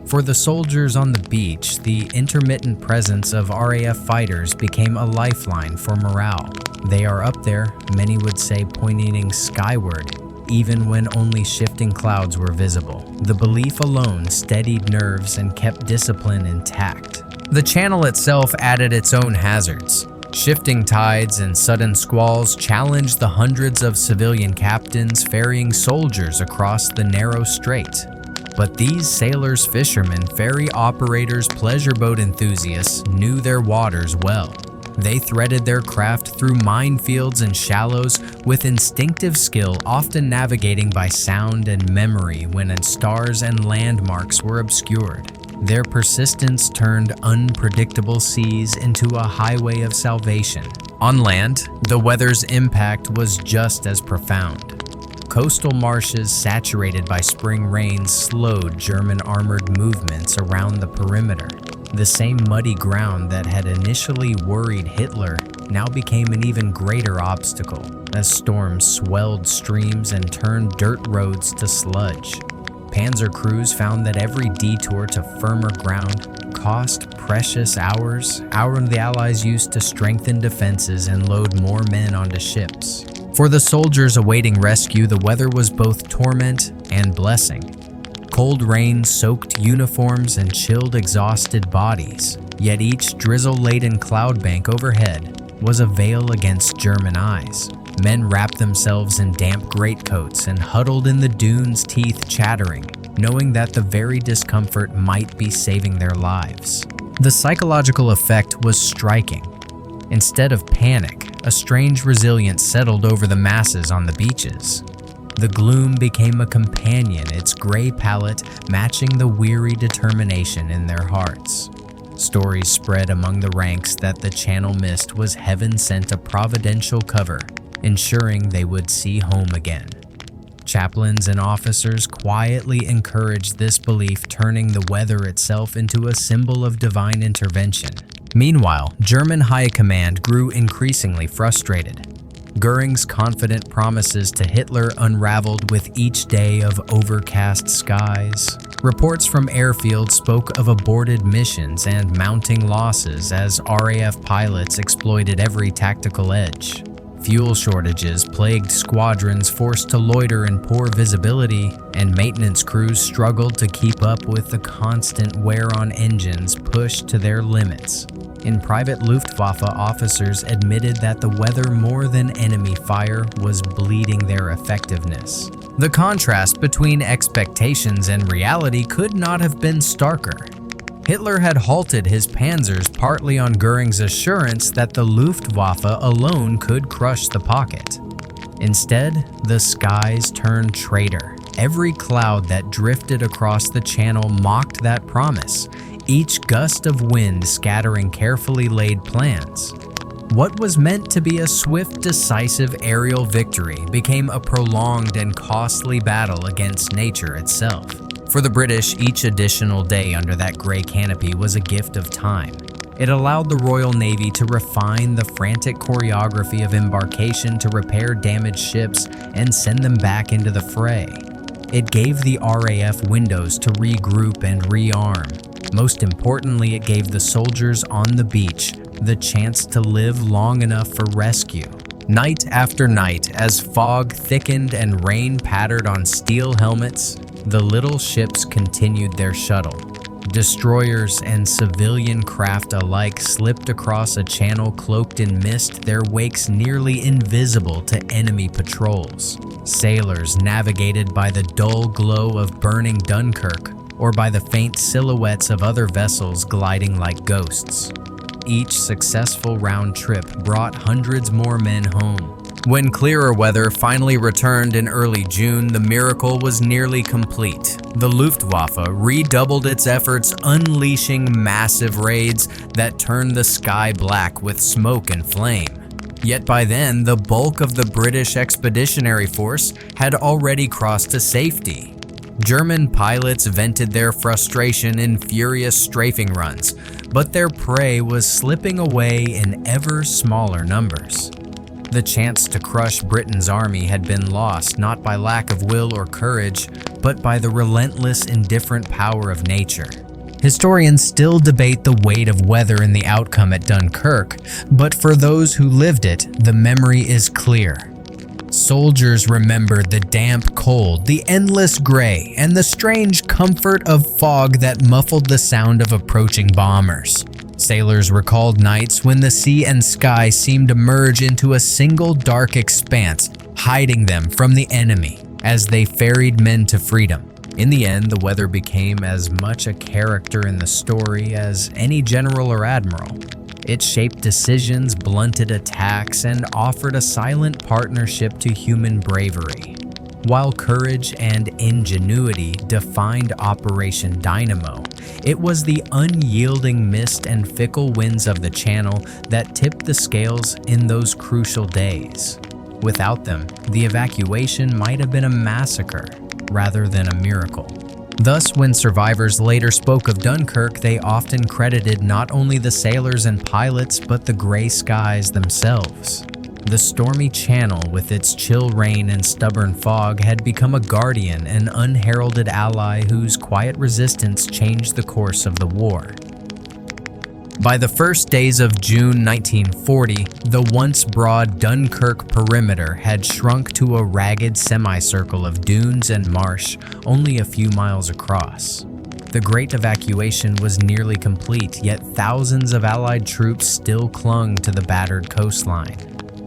For the soldiers on the beach, the intermittent presence of RAF fighters became a lifeline for morale. They are up there, many would say, pointing skyward, even when only shifting clouds were visible. The belief alone steadied nerves and kept discipline intact. The channel itself added its own hazards. Shifting tides and sudden squalls challenged the hundreds of civilian captains ferrying soldiers across the narrow strait. But these sailors, fishermen, ferry operators, pleasure boat enthusiasts knew their waters well. They threaded their craft through minefields and shallows with instinctive skill, often navigating by sound and memory when stars and landmarks were obscured. Their persistence turned unpredictable seas into a highway of salvation. On land, the weather's impact was just as profound. Coastal marshes saturated by spring rains slowed German armored movements around the perimeter. The same muddy ground that had initially worried Hitler now became an even greater obstacle as storms swelled streams and turned dirt roads to sludge. Panzer crews found that every detour to firmer ground cost precious hours the Allies used to strengthen defenses and load more men onto ships. For the soldiers awaiting rescue, the weather was both torment and blessing. Cold rain soaked uniforms and chilled exhausted bodies, yet each drizzle-laden cloud bank overhead was a veil against German eyes. Men wrapped themselves in damp greatcoats and huddled in the dunes, teeth chattering, knowing that the very discomfort might be saving their lives. The psychological effect was striking. Instead of panic, a strange resilience settled over the masses on the beaches. The gloom became a companion, its gray palette matching the weary determination in their hearts. Stories spread among the ranks that the Channel Mist was heaven sent a providential cover, ensuring they would see home again. Chaplains and officers quietly encouraged this belief, turning the weather itself into a symbol of divine intervention. Meanwhile, German high command grew increasingly frustrated. Göring's confident promises to Hitler unraveled with each day of overcast skies. Reports from airfields spoke of aborted missions and mounting losses as RAF pilots exploited every tactical edge. Fuel shortages plagued squadrons forced to loiter in poor visibility, and maintenance crews struggled to keep up with the constant wear on engines pushed to their limits. In private Luftwaffe, officers admitted that the weather more than enemy fire was bleeding their effectiveness. The contrast between expectations and reality could not have been starker. Hitler had halted his panzers partly on Göring's assurance that the Luftwaffe alone could crush the pocket. Instead, the skies turned traitor. Every cloud that drifted across the channel mocked that promise, each gust of wind scattering carefully laid plans. What was meant to be a swift, decisive aerial victory became a prolonged and costly battle against nature itself. For the British, each additional day under that gray canopy was a gift of time. It allowed the Royal Navy to refine the frantic choreography of embarkation, to repair damaged ships and send them back into the fray. It gave the RAF windows to regroup and rearm. Most importantly, it gave the soldiers on the beach the chance to live long enough for rescue. Night after night, as fog thickened and rain pattered on steel helmets, the little ships continued their shuttle. Destroyers and civilian craft alike slipped across a channel cloaked in mist, their wakes nearly invisible to enemy patrols. Sailors navigated by the dull glow of burning Dunkirk or by the faint silhouettes of other vessels gliding like ghosts. Each successful round trip brought hundreds more men home. When clearer weather finally returned in early June, the miracle was nearly complete. The Luftwaffe redoubled its efforts, unleashing massive raids that turned the sky black with smoke and flame. Yet by then, the bulk of the British Expeditionary Force had already crossed to safety. German pilots vented their frustration in furious strafing runs, but their prey was slipping away in ever smaller numbers. The chance to crush Britain's army had been lost not by lack of will or courage, but by the relentless, indifferent power of nature. Historians still debate the weight of weather in the outcome at Dunkirk, but for those who lived it, the memory is clear. Soldiers remembered the damp cold, the endless gray, and the strange comfort of fog that muffled the sound of approaching bombers. Sailors recalled nights when the sea and sky seemed to merge into a single dark expanse, hiding them from the enemy as they ferried men to freedom. In the end, the weather became as much a character in the story as any general or admiral. It shaped decisions, blunted attacks, and offered a silent partnership to human bravery. While courage and ingenuity defined Operation Dynamo, it was the unyielding mist and fickle winds of the Channel that tipped the scales in those crucial days. Without them, the evacuation might have been a massacre rather than a miracle. Thus, when survivors later spoke of Dunkirk, they often credited not only the sailors and pilots, but the gray skies themselves. The stormy Channel, with its chill rain and stubborn fog, had become a guardian and unheralded ally whose quiet resistance changed the course of the war. By the first days of June 1940, the once broad Dunkirk perimeter had shrunk to a ragged semicircle of dunes and marsh only a few miles across. The great evacuation was nearly complete, yet thousands of Allied troops still clung to the battered coastline.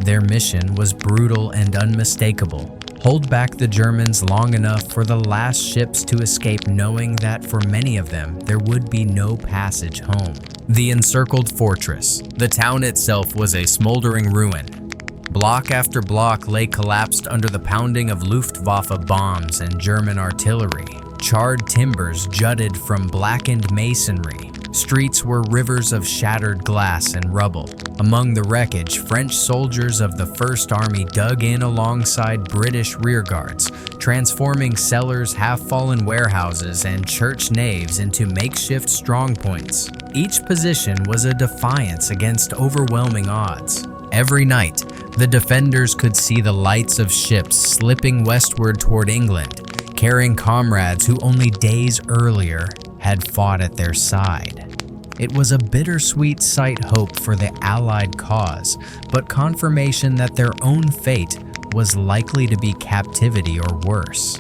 Their mission was brutal and unmistakable. Hold back the Germans long enough for the last ships to escape, knowing that for many of them there would be no passage home. The encircled fortress. The town itself was a smoldering ruin. Block after block lay collapsed under the pounding of Luftwaffe bombs and German artillery. Charred timbers jutted from blackened masonry. Streets were rivers of shattered glass and rubble. Among the wreckage, French soldiers of the First Army dug in alongside British rearguards, transforming cellars, half-fallen warehouses, and church naves into makeshift strongpoints. Each position was a defiance against overwhelming odds. Every night, the defenders could see the lights of ships slipping westward toward England, carrying comrades who only days earlier had fought at their side. It was a bittersweet sight, hope for the Allied cause, but confirmation that their own fate was likely to be captivity or worse.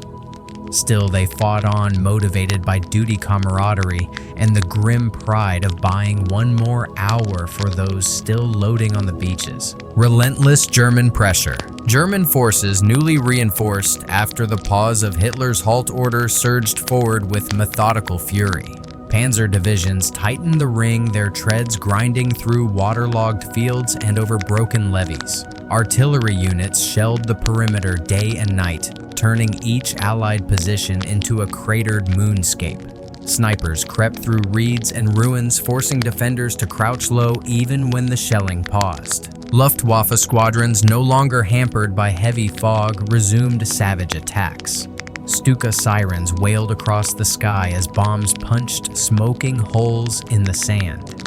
Still, they fought on, motivated by duty camaraderie and the grim pride of buying one more hour for those still loading on the beaches. Relentless German pressure. German forces, newly reinforced after the pause of Hitler's halt order, surged forward with methodical fury. Panzer divisions tightened the ring, their treads grinding through waterlogged fields and over broken levees. Artillery units shelled the perimeter day and night, turning each Allied position into a cratered moonscape. Snipers crept through reeds and ruins, forcing defenders to crouch low even when the shelling paused. Luftwaffe squadrons, no longer hampered by heavy fog, resumed savage attacks. Stuka sirens wailed across the sky as bombs punched smoking holes in the sand.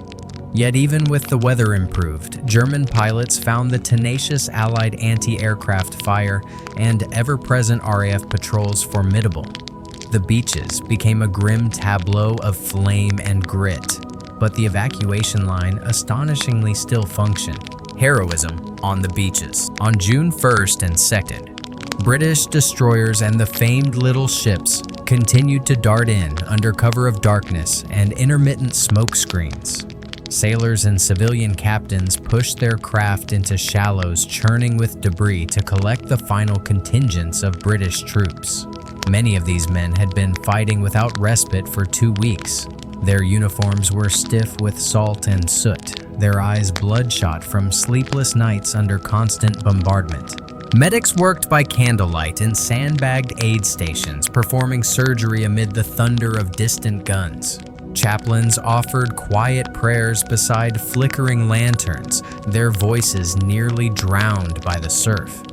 Yet even with the weather improved, German pilots found the tenacious Allied anti-aircraft fire and ever-present RAF patrols formidable. The beaches became a grim tableau of flame and grit, but the evacuation line astonishingly still functioned. Heroism on the beaches. On June 1st and 2nd, British destroyers and the famed little ships continued to dart in under cover of darkness and intermittent smoke screens. Sailors and civilian captains pushed their craft into shallows churning with debris to collect the final contingents of British troops. Many of these men had been fighting without respite for 2 weeks. Their uniforms were stiff with salt and soot, their eyes bloodshot from sleepless nights under constant bombardment. Medics worked by candlelight in sandbagged aid stations, performing surgery amid the thunder of distant guns. Chaplains offered quiet prayers beside flickering lanterns, their voices nearly drowned by the surf.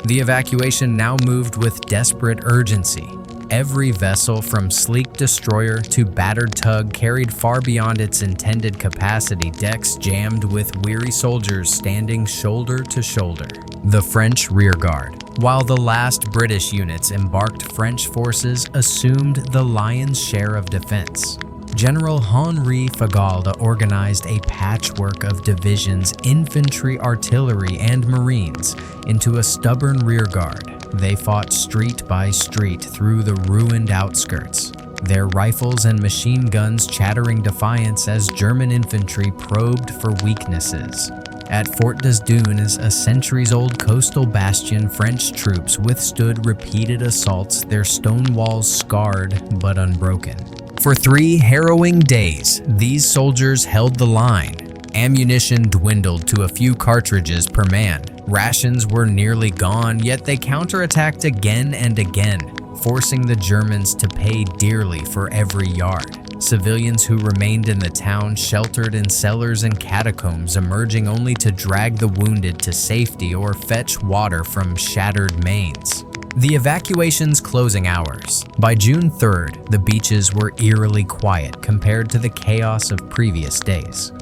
The evacuation now moved with desperate urgency. Every vessel from sleek destroyer to battered tug carried far beyond its intended capacity, decks jammed with weary soldiers standing shoulder to shoulder. The French rearguard. While the last British units embarked, French forces assumed the lion's share of defense. General Henri Fagalde organized a patchwork of divisions, infantry, artillery, and marines into a stubborn rearguard. They fought street by street through the ruined outskirts, their rifles and machine guns chattering defiance as German infantry probed for weaknesses. At Fort des Dunes, a centuries-old coastal bastion, French troops withstood repeated assaults, their stone walls scarred but unbroken. For 3 harrowing days, these soldiers held the line. Ammunition dwindled to a few cartridges per man. Rations were nearly gone, yet they counterattacked again and again, forcing the Germans to pay dearly for every yard. Civilians who remained in the town sheltered in cellars and catacombs, emerging only to drag the wounded to safety or fetch water from shattered mains. The evacuation's closing hours. By June 3rd, the beaches were eerily quiet compared to the chaos of previous days.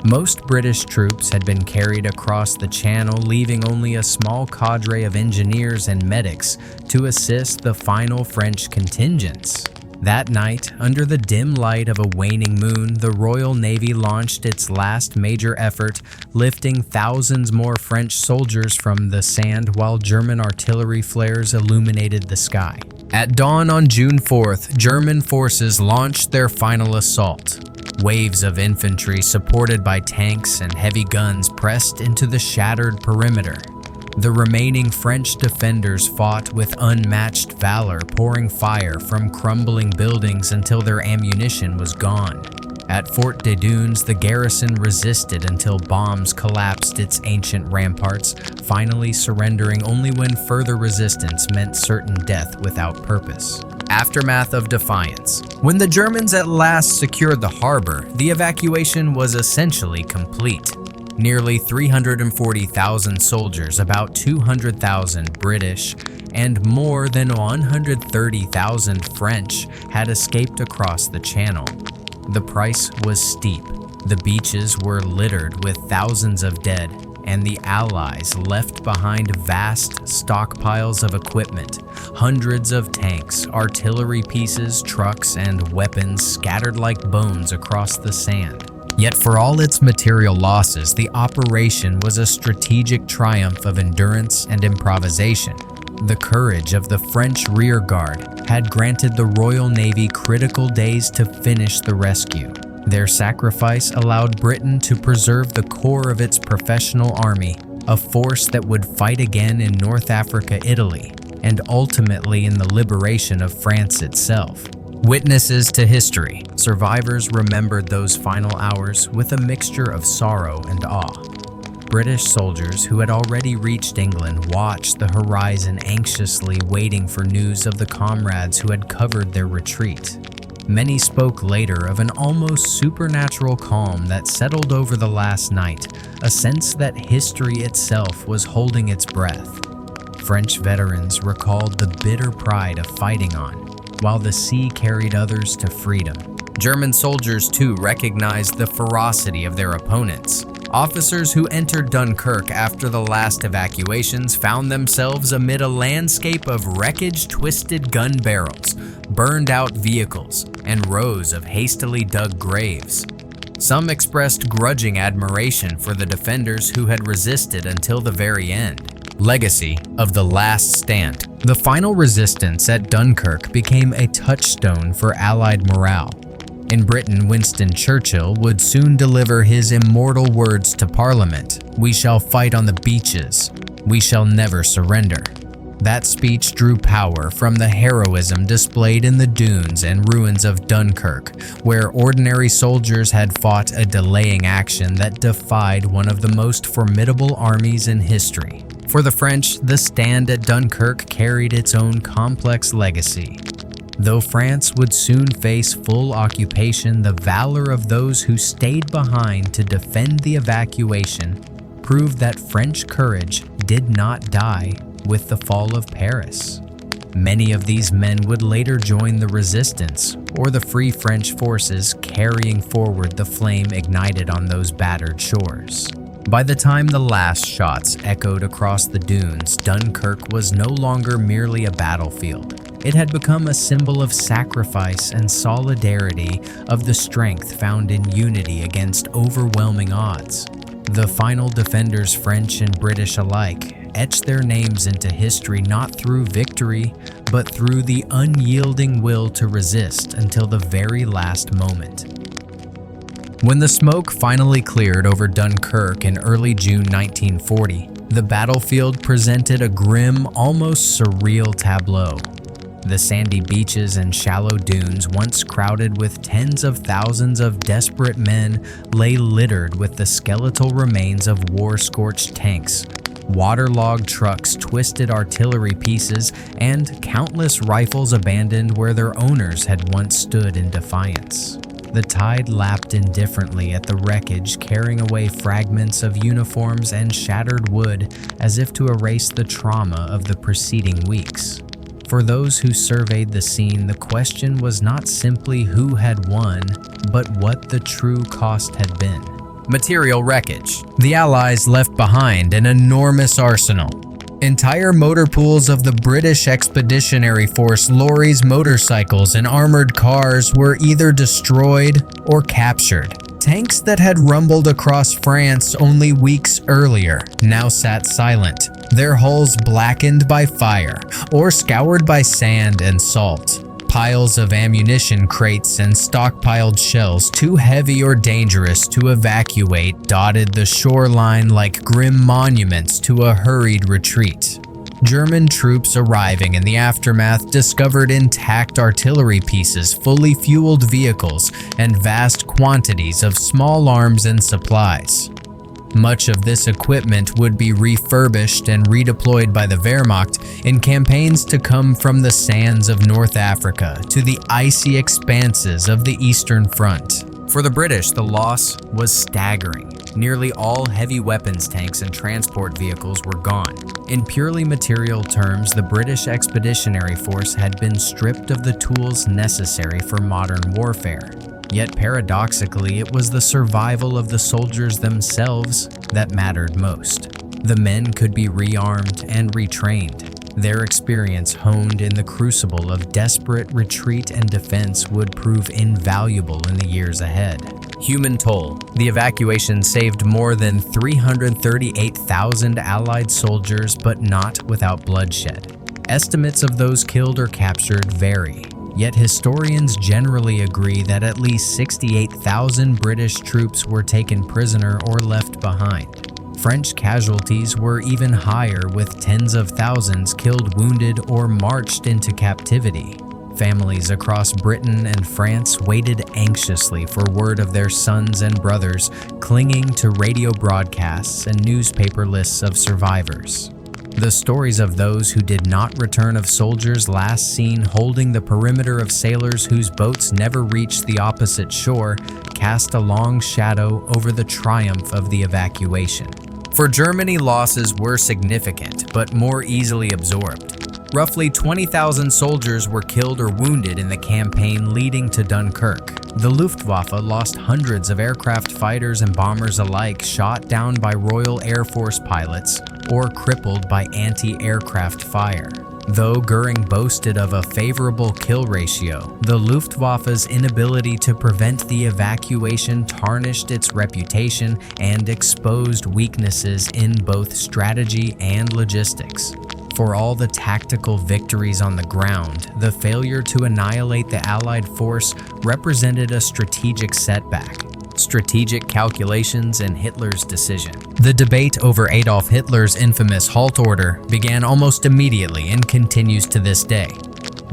Most British troops had been carried across the channel, leaving only a small cadre of engineers and medics to assist the final French contingents. That night, under the dim light of a waning moon, the Royal Navy launched its last major effort, lifting thousands more French soldiers from the sand while German artillery flares illuminated the sky. At dawn on June 4th, German forces launched their final assault. Waves of infantry supported by tanks and heavy guns pressed into the shattered perimeter. The remaining French defenders fought with unmatched valor, pouring fire from crumbling buildings until their ammunition was gone. At Fort des Dunes, the garrison resisted until bombs collapsed its ancient ramparts, finally surrendering only when further resistance meant certain death without purpose. Aftermath of defiance. When the Germans at last secured the harbor, the evacuation was essentially complete. Nearly 340,000 soldiers, about 200,000 British, and more than 130,000 French had escaped across the channel. The price was steep. The beaches were littered with thousands of dead, and the Allies left behind vast stockpiles of equipment, hundreds of tanks, artillery pieces, trucks, and weapons scattered like bones across the sand. Yet for all its material losses, the operation was a strategic triumph of endurance and improvisation. The courage of the French rearguard had granted the Royal Navy critical days to finish the rescue. Their sacrifice allowed Britain to preserve the core of its professional army, a force that would fight again in North Africa, Italy, and ultimately in the liberation of France itself. Witnesses to history, survivors remembered those final hours with a mixture of sorrow and awe. British soldiers who had already reached England watched the horizon anxiously, waiting for news of the comrades who had covered their retreat. Many spoke later of an almost supernatural calm that settled over the last night, a sense that history itself was holding its breath. French veterans recalled the bitter pride of fighting on, while the sea carried others to freedom. German soldiers, too, recognized the ferocity of their opponents. Officers who entered Dunkirk after the last evacuations found themselves amid a landscape of wreckage, twisted gun barrels, burned-out vehicles, and rows of hastily dug graves. Some expressed grudging admiration for the defenders who had resisted until the very end. Legacy of the Last Stand. The final resistance at Dunkirk became a touchstone for Allied morale. In Britain, Winston Churchill would soon deliver his immortal words to Parliament: "We shall fight on the beaches. We shall never surrender." That speech drew power from the heroism displayed in the dunes and ruins of Dunkirk, where ordinary soldiers had fought a delaying action that defied one of the most formidable armies in history. For the French, the stand at Dunkirk carried its own complex legacy. Though France would soon face full occupation, the valor of those who stayed behind to defend the evacuation proved that French courage did not die with the fall of Paris. Many of these men would later join the resistance or the Free French forces carrying forward the flame ignited on those battered shores. By the time the last shots echoed across the dunes, Dunkirk was no longer merely a battlefield. It had become a symbol of sacrifice and solidarity, of the strength found in unity against overwhelming odds. The final defenders, French and British alike, etched their names into history not through victory, but through the unyielding will to resist until the very last moment. When the smoke finally cleared over Dunkirk in early June 1940, the battlefield presented a grim, almost surreal tableau. The sandy beaches and shallow dunes, once crowded with tens of thousands of desperate men, lay littered with the skeletal remains of war-scorched tanks, waterlogged trucks, twisted artillery pieces, and countless rifles abandoned where their owners had once stood in defiance. The tide lapped indifferently at the wreckage, carrying away fragments of uniforms and shattered wood as if to erase the trauma of the preceding weeks. For those who surveyed the scene, the question was not simply who had won, but what the true cost had been. Material wreckage. The Allies left behind an enormous arsenal. Entire motor pools of the British Expeditionary Force, lorries, motorcycles, and armored cars were either destroyed or captured. Tanks that had rumbled across France only weeks earlier now sat silent, their hulls blackened by fire or scoured by sand and salt. Piles of ammunition crates and stockpiled shells too heavy or dangerous to evacuate dotted the shoreline like grim monuments to a hurried retreat. German troops arriving in the aftermath discovered intact artillery pieces, fully fueled vehicles, and vast quantities of small arms and supplies. Much of this equipment would be refurbished and redeployed by the Wehrmacht in campaigns to come from the sands of North Africa to the icy expanses of the Eastern Front. For the British, the loss was staggering. Nearly all heavy weapons tanks and transport vehicles were gone. In purely material terms, the British Expeditionary Force had been stripped of the tools necessary for modern warfare. Yet paradoxically, it was the survival of the soldiers themselves that mattered most. The men could be rearmed and retrained. Their experience honed in the crucible of desperate retreat and defense would prove invaluable in the years ahead. Human toll. The evacuation saved more than 338,000 Allied soldiers, but not without bloodshed. Estimates of those killed or captured vary. Yet historians generally agree that at least 68,000 British troops were taken prisoner or left behind. French casualties were even higher, with tens of thousands killed, wounded, or marched into captivity. Families across Britain and France waited anxiously for word of their sons and brothers, clinging to radio broadcasts and newspaper lists of survivors. The stories of those who did not return, of soldiers last seen holding the perimeter, of sailors whose boats never reached the opposite shore, cast a long shadow over the triumph of the evacuation. For Germany, losses were significant, but more easily absorbed. Roughly 20,000 soldiers were killed or wounded in the campaign leading to Dunkirk. The Luftwaffe lost hundreds of aircraft fighters and bombers alike, shot down by Royal Air Force pilots or crippled by anti-aircraft fire. Though Goering boasted of a favorable kill ratio, the Luftwaffe's inability to prevent the evacuation tarnished its reputation and exposed weaknesses in both strategy and logistics. For all the tactical victories on the ground, the failure to annihilate the Allied force represented a strategic setback. Strategic calculations and Hitler's decision. The debate over Adolf Hitler's infamous halt order began almost immediately and continues to this day.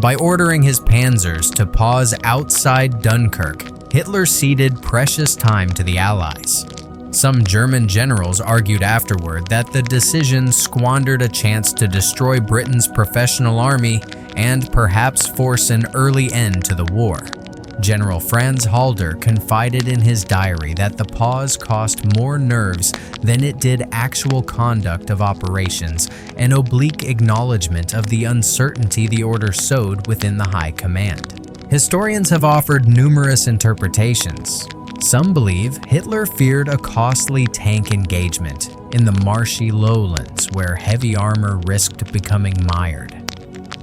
By ordering his panzers to pause outside Dunkirk, Hitler ceded precious time to the Allies. Some German generals argued afterward that the decision squandered a chance to destroy Britain's professional army and perhaps force an early end to the war. General Franz Halder confided in his diary that the pause cost more nerves than it did actual conduct of operations, an oblique acknowledgement of the uncertainty the order sowed within the high command. Historians have offered numerous interpretations. Some believe Hitler feared a costly tank engagement in the marshy lowlands where heavy armor risked becoming mired.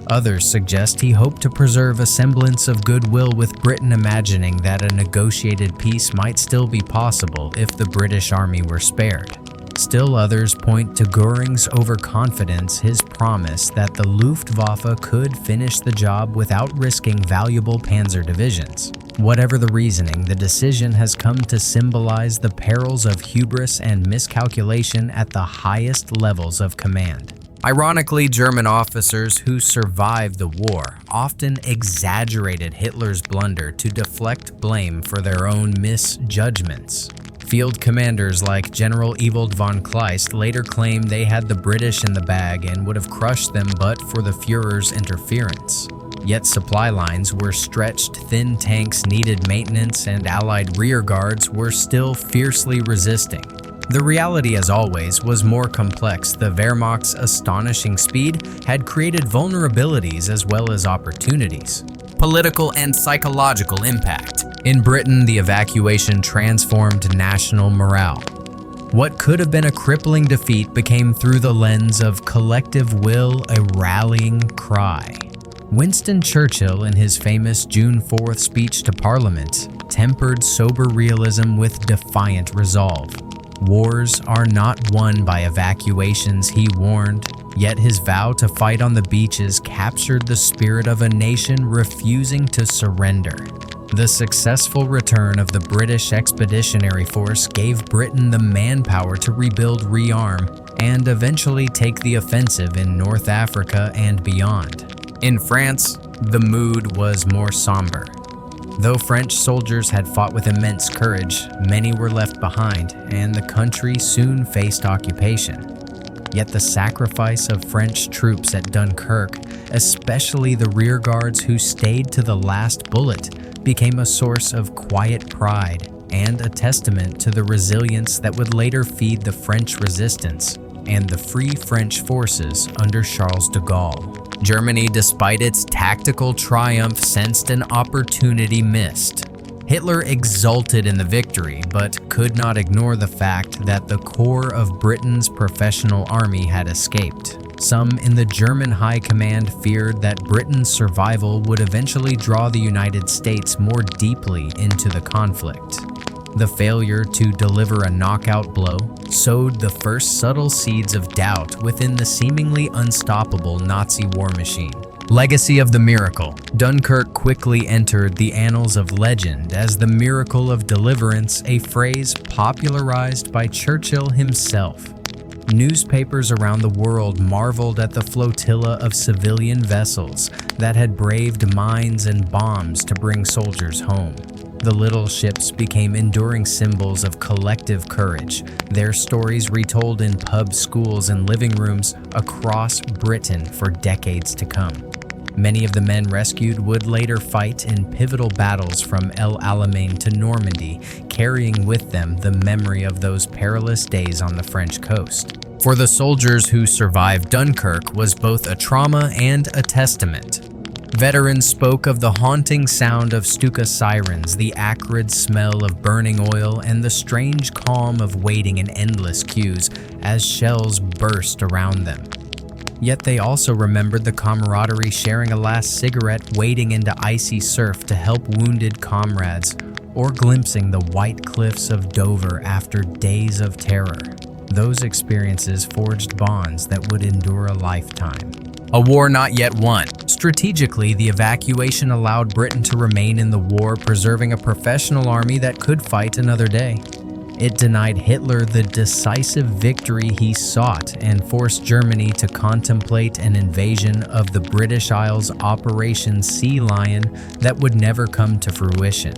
Others suggest he hoped to preserve a semblance of goodwill with Britain, imagining that a negotiated peace might still be possible if the British army were spared. Still others point to Göring's overconfidence, his promise that the Luftwaffe could finish the job without risking valuable panzer divisions. Whatever the reasoning, the decision has come to symbolize the perils of hubris and miscalculation at the highest levels of command. Ironically, German officers who survived the war often exaggerated Hitler's blunder to deflect blame for their own misjudgments. Field commanders like General Ewald von Kleist later claimed they had the British in the bag and would have crushed them but for the Führer's interference. Yet supply lines were stretched, thin tanks needed maintenance, and Allied rear guards were still fiercely resisting. The reality, as always, was more complex. The Wehrmacht's astonishing speed had created vulnerabilities as well as opportunities. Political and psychological impact. In Britain, the evacuation transformed national morale. What could have been a crippling defeat became, through the lens of collective will, a rallying cry. Winston Churchill, in his famous June 4th speech to Parliament, tempered sober realism with defiant resolve. Wars are not won by evacuations, he warned, yet his vow to fight on the beaches captured the spirit of a nation refusing to surrender. The successful return of the British Expeditionary Force gave Britain the manpower to rebuild, rearm, and eventually take the offensive in North Africa and beyond. In France, the mood was more somber. Though French soldiers had fought with immense courage, many were left behind, and the country soon faced occupation. Yet the sacrifice of French troops at Dunkirk, especially the rearguards who stayed to the last bullet, became a source of quiet pride and a testament to the resilience that would later feed the French resistance and the Free French forces under Charles de Gaulle. Germany, despite its tactical triumph, sensed an opportunity missed. Hitler exulted in the victory, but could not ignore the fact that the core of Britain's professional army had escaped. Some in the German high command feared that Britain's survival would eventually draw the United States more deeply into the conflict. The failure to deliver a knockout blow sowed the first subtle seeds of doubt within the seemingly unstoppable Nazi war machine. Legacy of the Miracle. Dunkirk quickly entered the annals of legend as the miracle of deliverance, a phrase popularized by Churchill himself. Newspapers around the world marveled at the flotilla of civilian vessels that had braved mines and bombs to bring soldiers home. The little ships became enduring symbols of collective courage, their stories retold in pubs, schools, and living rooms across Britain for decades to come. Many of the men rescued would later fight in pivotal battles from El Alamein to Normandy, carrying with them the memory of those perilous days on the French coast. For the soldiers who survived, Dunkirk was both a trauma and a testament. Veterans spoke of the haunting sound of Stuka sirens, the acrid smell of burning oil, and the strange calm of waiting in endless queues as shells burst around them. Yet they also remembered the camaraderie, sharing a last cigarette, wading into icy surf to help wounded comrades, or glimpsing the white cliffs of Dover after days of terror. Those experiences forged bonds that would endure a lifetime. A war not yet won. Strategically, the evacuation allowed Britain to remain in the war, preserving a professional army that could fight another day. It denied Hitler the decisive victory he sought and forced Germany to contemplate an invasion of the British Isles, Operation Sea Lion, that would never come to fruition.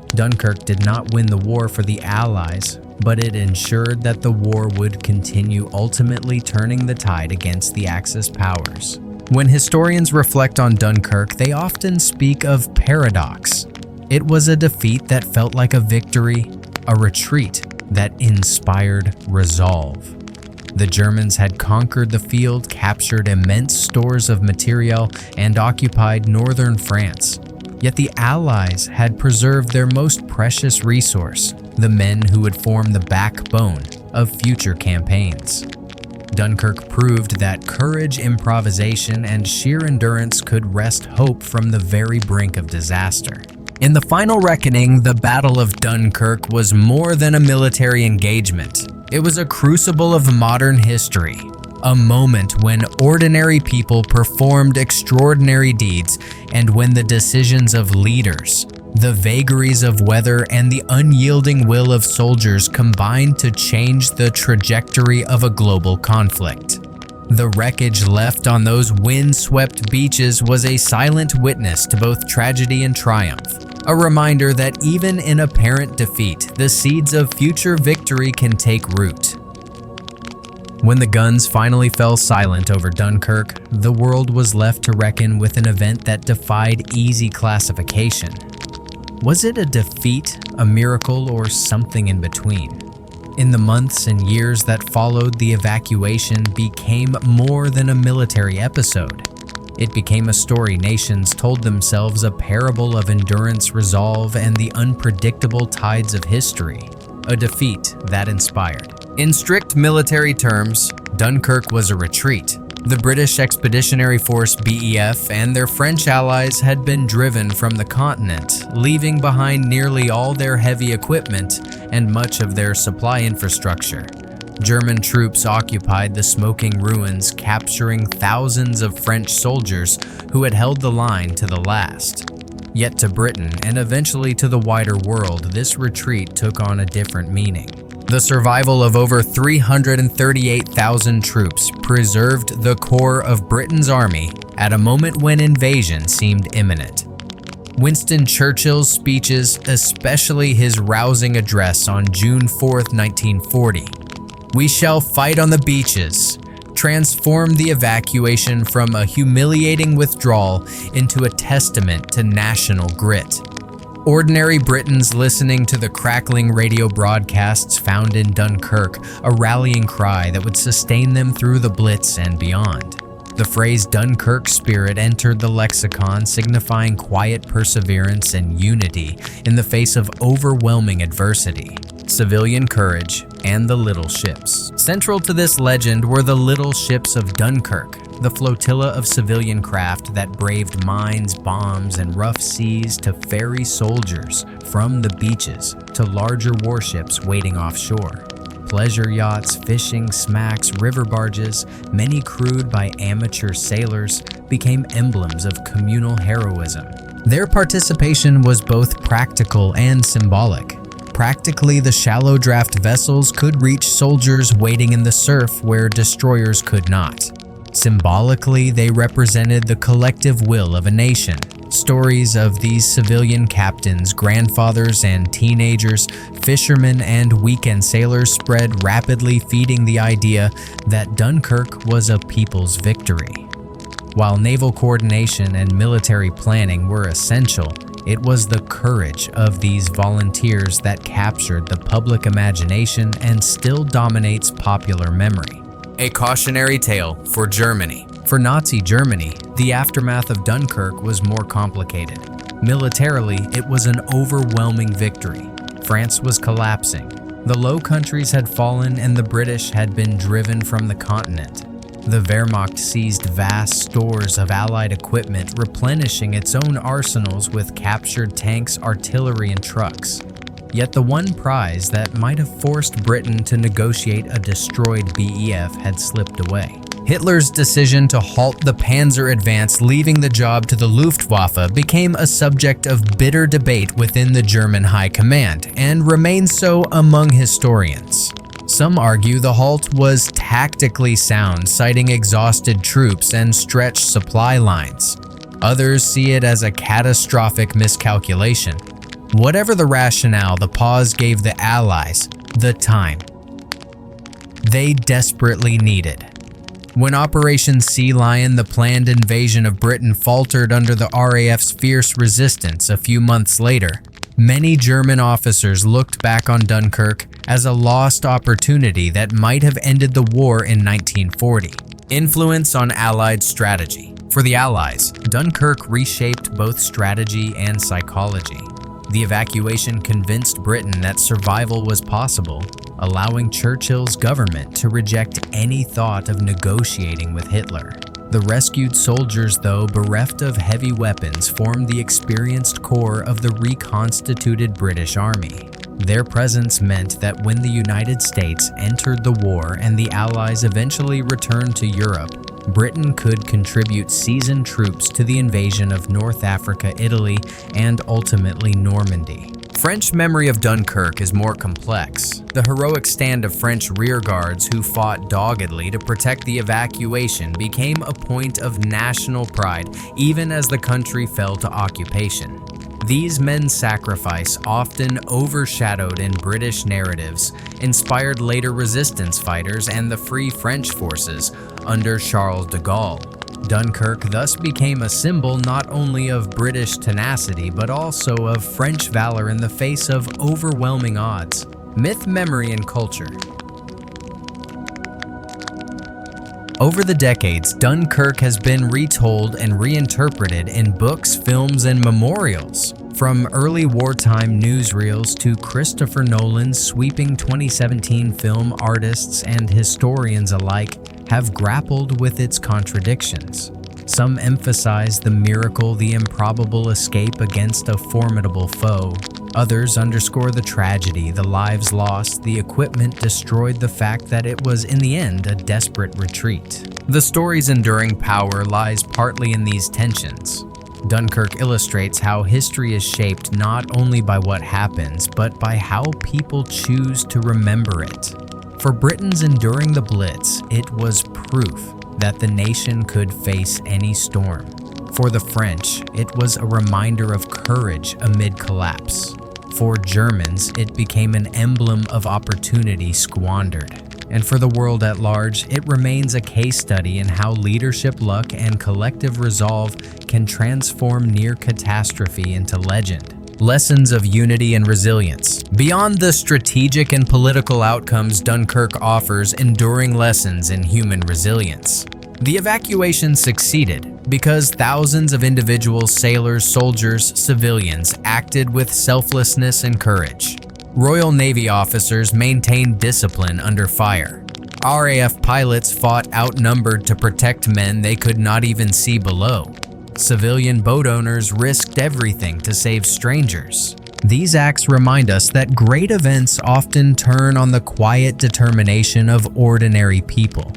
Dunkirk did not win the war for the Allies, but it ensured that the war would continue, ultimately turning the tide against the Axis powers. When historians reflect on Dunkirk, they often speak of paradox. It was a defeat that felt like a victory, a retreat that inspired resolve. The Germans had conquered the field, captured immense stores of materiel, and occupied northern France. Yet the Allies had preserved their most precious resource, the men who would form the backbone of future campaigns. Dunkirk proved that courage, improvisation, and sheer endurance could wrest hope from the very brink of disaster. In the final reckoning, the Battle of Dunkirk was more than a military engagement. It was a crucible of modern history, a moment when ordinary people performed extraordinary deeds and when the decisions of leaders, the vagaries of weather, and the unyielding will of soldiers combined to change the trajectory of a global conflict. The wreckage left on those wind-swept beaches was a silent witness to both tragedy and triumph, a reminder that even in apparent defeat, the seeds of future victory can take root. When the guns finally fell silent over Dunkirk, the world was left to reckon with an event that defied easy classification. Was it a defeat, a miracle, or something in between? In the months and years that followed, the evacuation became more than a military episode. It became a story nations told themselves, a parable of endurance, resolve, and the unpredictable tides of history. A defeat that inspired. In strict military terms, Dunkirk was a retreat. The British Expeditionary Force (BEF) and their French allies had been driven from the continent, leaving behind nearly all their heavy equipment and much of their supply infrastructure. German troops occupied the smoking ruins, capturing thousands of French soldiers who had held the line to the last. Yet to Britain, and eventually to the wider world, this retreat took on a different meaning. The survival of over 338,000 troops preserved the core of Britain's army at a moment when invasion seemed imminent. Winston Churchill's speeches, especially his rousing address on June 4, 1940, "We shall fight on the beaches," transformed the evacuation from a humiliating withdrawal into a testament to national grit. Ordinary Britons listening to the crackling radio broadcasts found in Dunkirk a rallying cry that would sustain them through the Blitz and beyond. The phrase Dunkirk Spirit entered the lexicon, signifying quiet perseverance and unity in the face of overwhelming adversity, civilian courage, and the little ships. Central to this legend were the little ships of Dunkirk, the flotilla of civilian craft that braved mines, bombs, and rough seas to ferry soldiers from the beaches to larger warships waiting offshore. Pleasure yachts, fishing smacks, river barges, many crewed by amateur sailors, became emblems of communal heroism. Their participation was both practical and symbolic. Practically, the shallow draft vessels could reach soldiers waiting in the surf where destroyers could not. Symbolically, they represented the collective will of a nation. Stories of these civilian captains, grandfathers and teenagers, fishermen and weekend sailors spread rapidly, feeding the idea that Dunkirk was a people's victory. While naval coordination and military planning were essential, it was the courage of these volunteers that captured the public imagination and still dominates popular memory. A cautionary tale for Germany. For Nazi Germany, the aftermath of Dunkirk was more complicated. Militarily, it was an overwhelming victory. France was collapsing. The Low Countries had fallen and the British had been driven from the continent. The Wehrmacht seized vast stores of Allied equipment, replenishing its own arsenals with captured tanks, artillery, and trucks. Yet the one prize that might have forced Britain to negotiate a destroyed BEF had slipped away. Hitler's decision to halt the Panzer advance, leaving the job to the Luftwaffe, became a subject of bitter debate within the German high command, and remains so among historians. Some argue the halt was tactically sound, citing exhausted troops and stretched supply lines. Others see it as a catastrophic miscalculation. Whatever the rationale, the pause gave the Allies the time they desperately needed. When Operation Sea Lion, the planned invasion of Britain, faltered under the RAF's fierce resistance a few months later, many German officers looked back on Dunkirk as a lost opportunity that might have ended the war in 1940. Influence on Allied strategy. For the Allies, Dunkirk reshaped both strategy and psychology. The evacuation convinced Britain that survival was possible, allowing Churchill's government to reject any thought of negotiating with Hitler. The rescued soldiers, though bereft of heavy weapons, formed the experienced core of the reconstituted British Army. Their presence meant that when the United States entered the war and the Allies eventually returned to Europe, Britain could contribute seasoned troops to the invasion of North Africa, Italy, and ultimately Normandy. French memory of Dunkirk is more complex. The heroic stand of French rearguards who fought doggedly to protect the evacuation became a point of national pride even as the country fell to occupation. These men's sacrifice, often overshadowed in British narratives, inspired later resistance fighters and the Free French forces under Charles de Gaulle. Dunkirk thus became a symbol not only of British tenacity but also of French valor in the face of overwhelming odds. Myth, memory, and culture. Over the decades, Dunkirk has been retold and reinterpreted in books, films, and memorials. From early wartime newsreels to Christopher Nolan's sweeping 2017 film, artists and historians alike have grappled with its contradictions. Some emphasize the miracle, the improbable escape against a formidable foe. Others underscore the tragedy, the lives lost, the equipment destroyed, the fact that it was in the end a desperate retreat. The story's enduring power lies partly in these tensions. Dunkirk illustrates how history is shaped not only by what happens, but by how people choose to remember it. For Britons enduring the Blitz, it was proof that the nation could face any storm. For the French, it was a reminder of courage amid collapse. For Germans, it became an emblem of opportunity squandered. And for the world at large, it remains a case study in how leadership, luck, and collective resolve can transform near catastrophe into legend. Lessons of unity and resilience. Beyond the strategic and political outcomes, Dunkirk offers enduring lessons in human resilience. The evacuation succeeded because thousands of individuals, sailors, soldiers, civilians acted with selflessness and courage. Royal Navy officers maintained discipline under fire. RAF pilots fought outnumbered to protect men they could not even see below. Civilian boat owners risked everything to save strangers. These acts remind us that great events often turn on the quiet determination of ordinary people.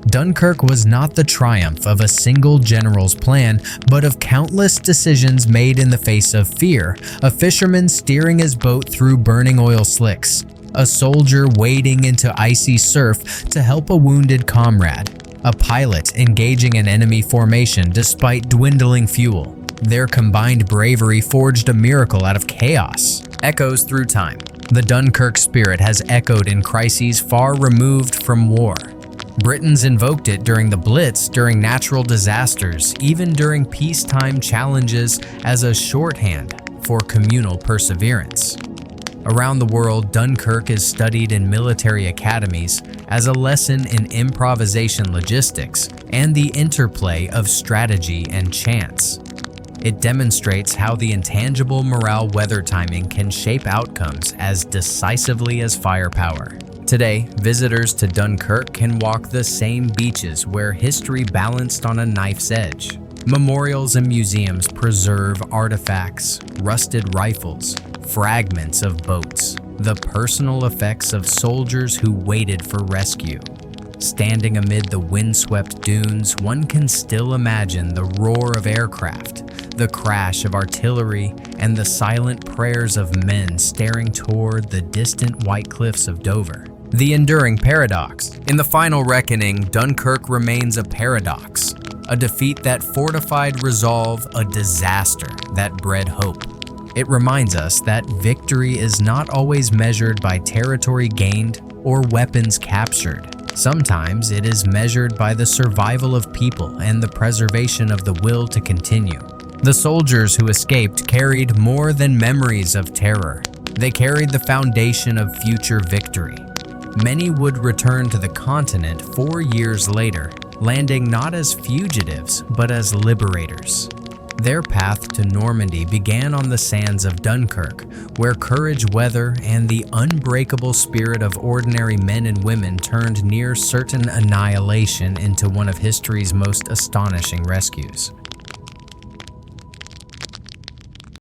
Dunkirk was not the triumph of a single general's plan, but of countless decisions made in the face of fear, a fisherman steering his boat through burning oil slicks, a soldier wading into icy surf to help a wounded comrade, a pilot engaging in enemy formation despite dwindling fuel. Their combined bravery forged a miracle out of chaos. Echoes through time. The Dunkirk Spirit has echoed in crises far removed from war. Britons invoked it during the Blitz, during natural disasters, even during peacetime challenges as a shorthand for communal perseverance. Around the world, Dunkirk is studied in military academies as a lesson in improvisation logistics and the interplay of strategy and chance. It demonstrates how the intangible morale weather timing can shape outcomes as decisively as firepower. Today, visitors to Dunkirk can walk the same beaches where history balanced on a knife's edge. Memorials and museums preserve artifacts, rusted rifles, fragments of boats, the personal effects of soldiers who waited for rescue. Standing amid the windswept dunes, one can still imagine the roar of aircraft, the crash of artillery, and the silent prayers of men staring toward the distant white cliffs of Dover. The enduring paradox. In the final reckoning, Dunkirk remains a paradox, a defeat that fortified resolve, a disaster that bred hope. It reminds us that victory is not always measured by territory gained or weapons captured. Sometimes it is measured by the survival of people and the preservation of the will to continue. The soldiers who escaped carried more than memories of terror. They carried the foundation of future victory. Many would return to the continent 4 years later, landing not as fugitives, but as liberators. Their path to Normandy began on the sands of Dunkirk, where courage, weather, and the unbreakable spirit of ordinary men and women turned near certain annihilation into one of history's most astonishing rescues.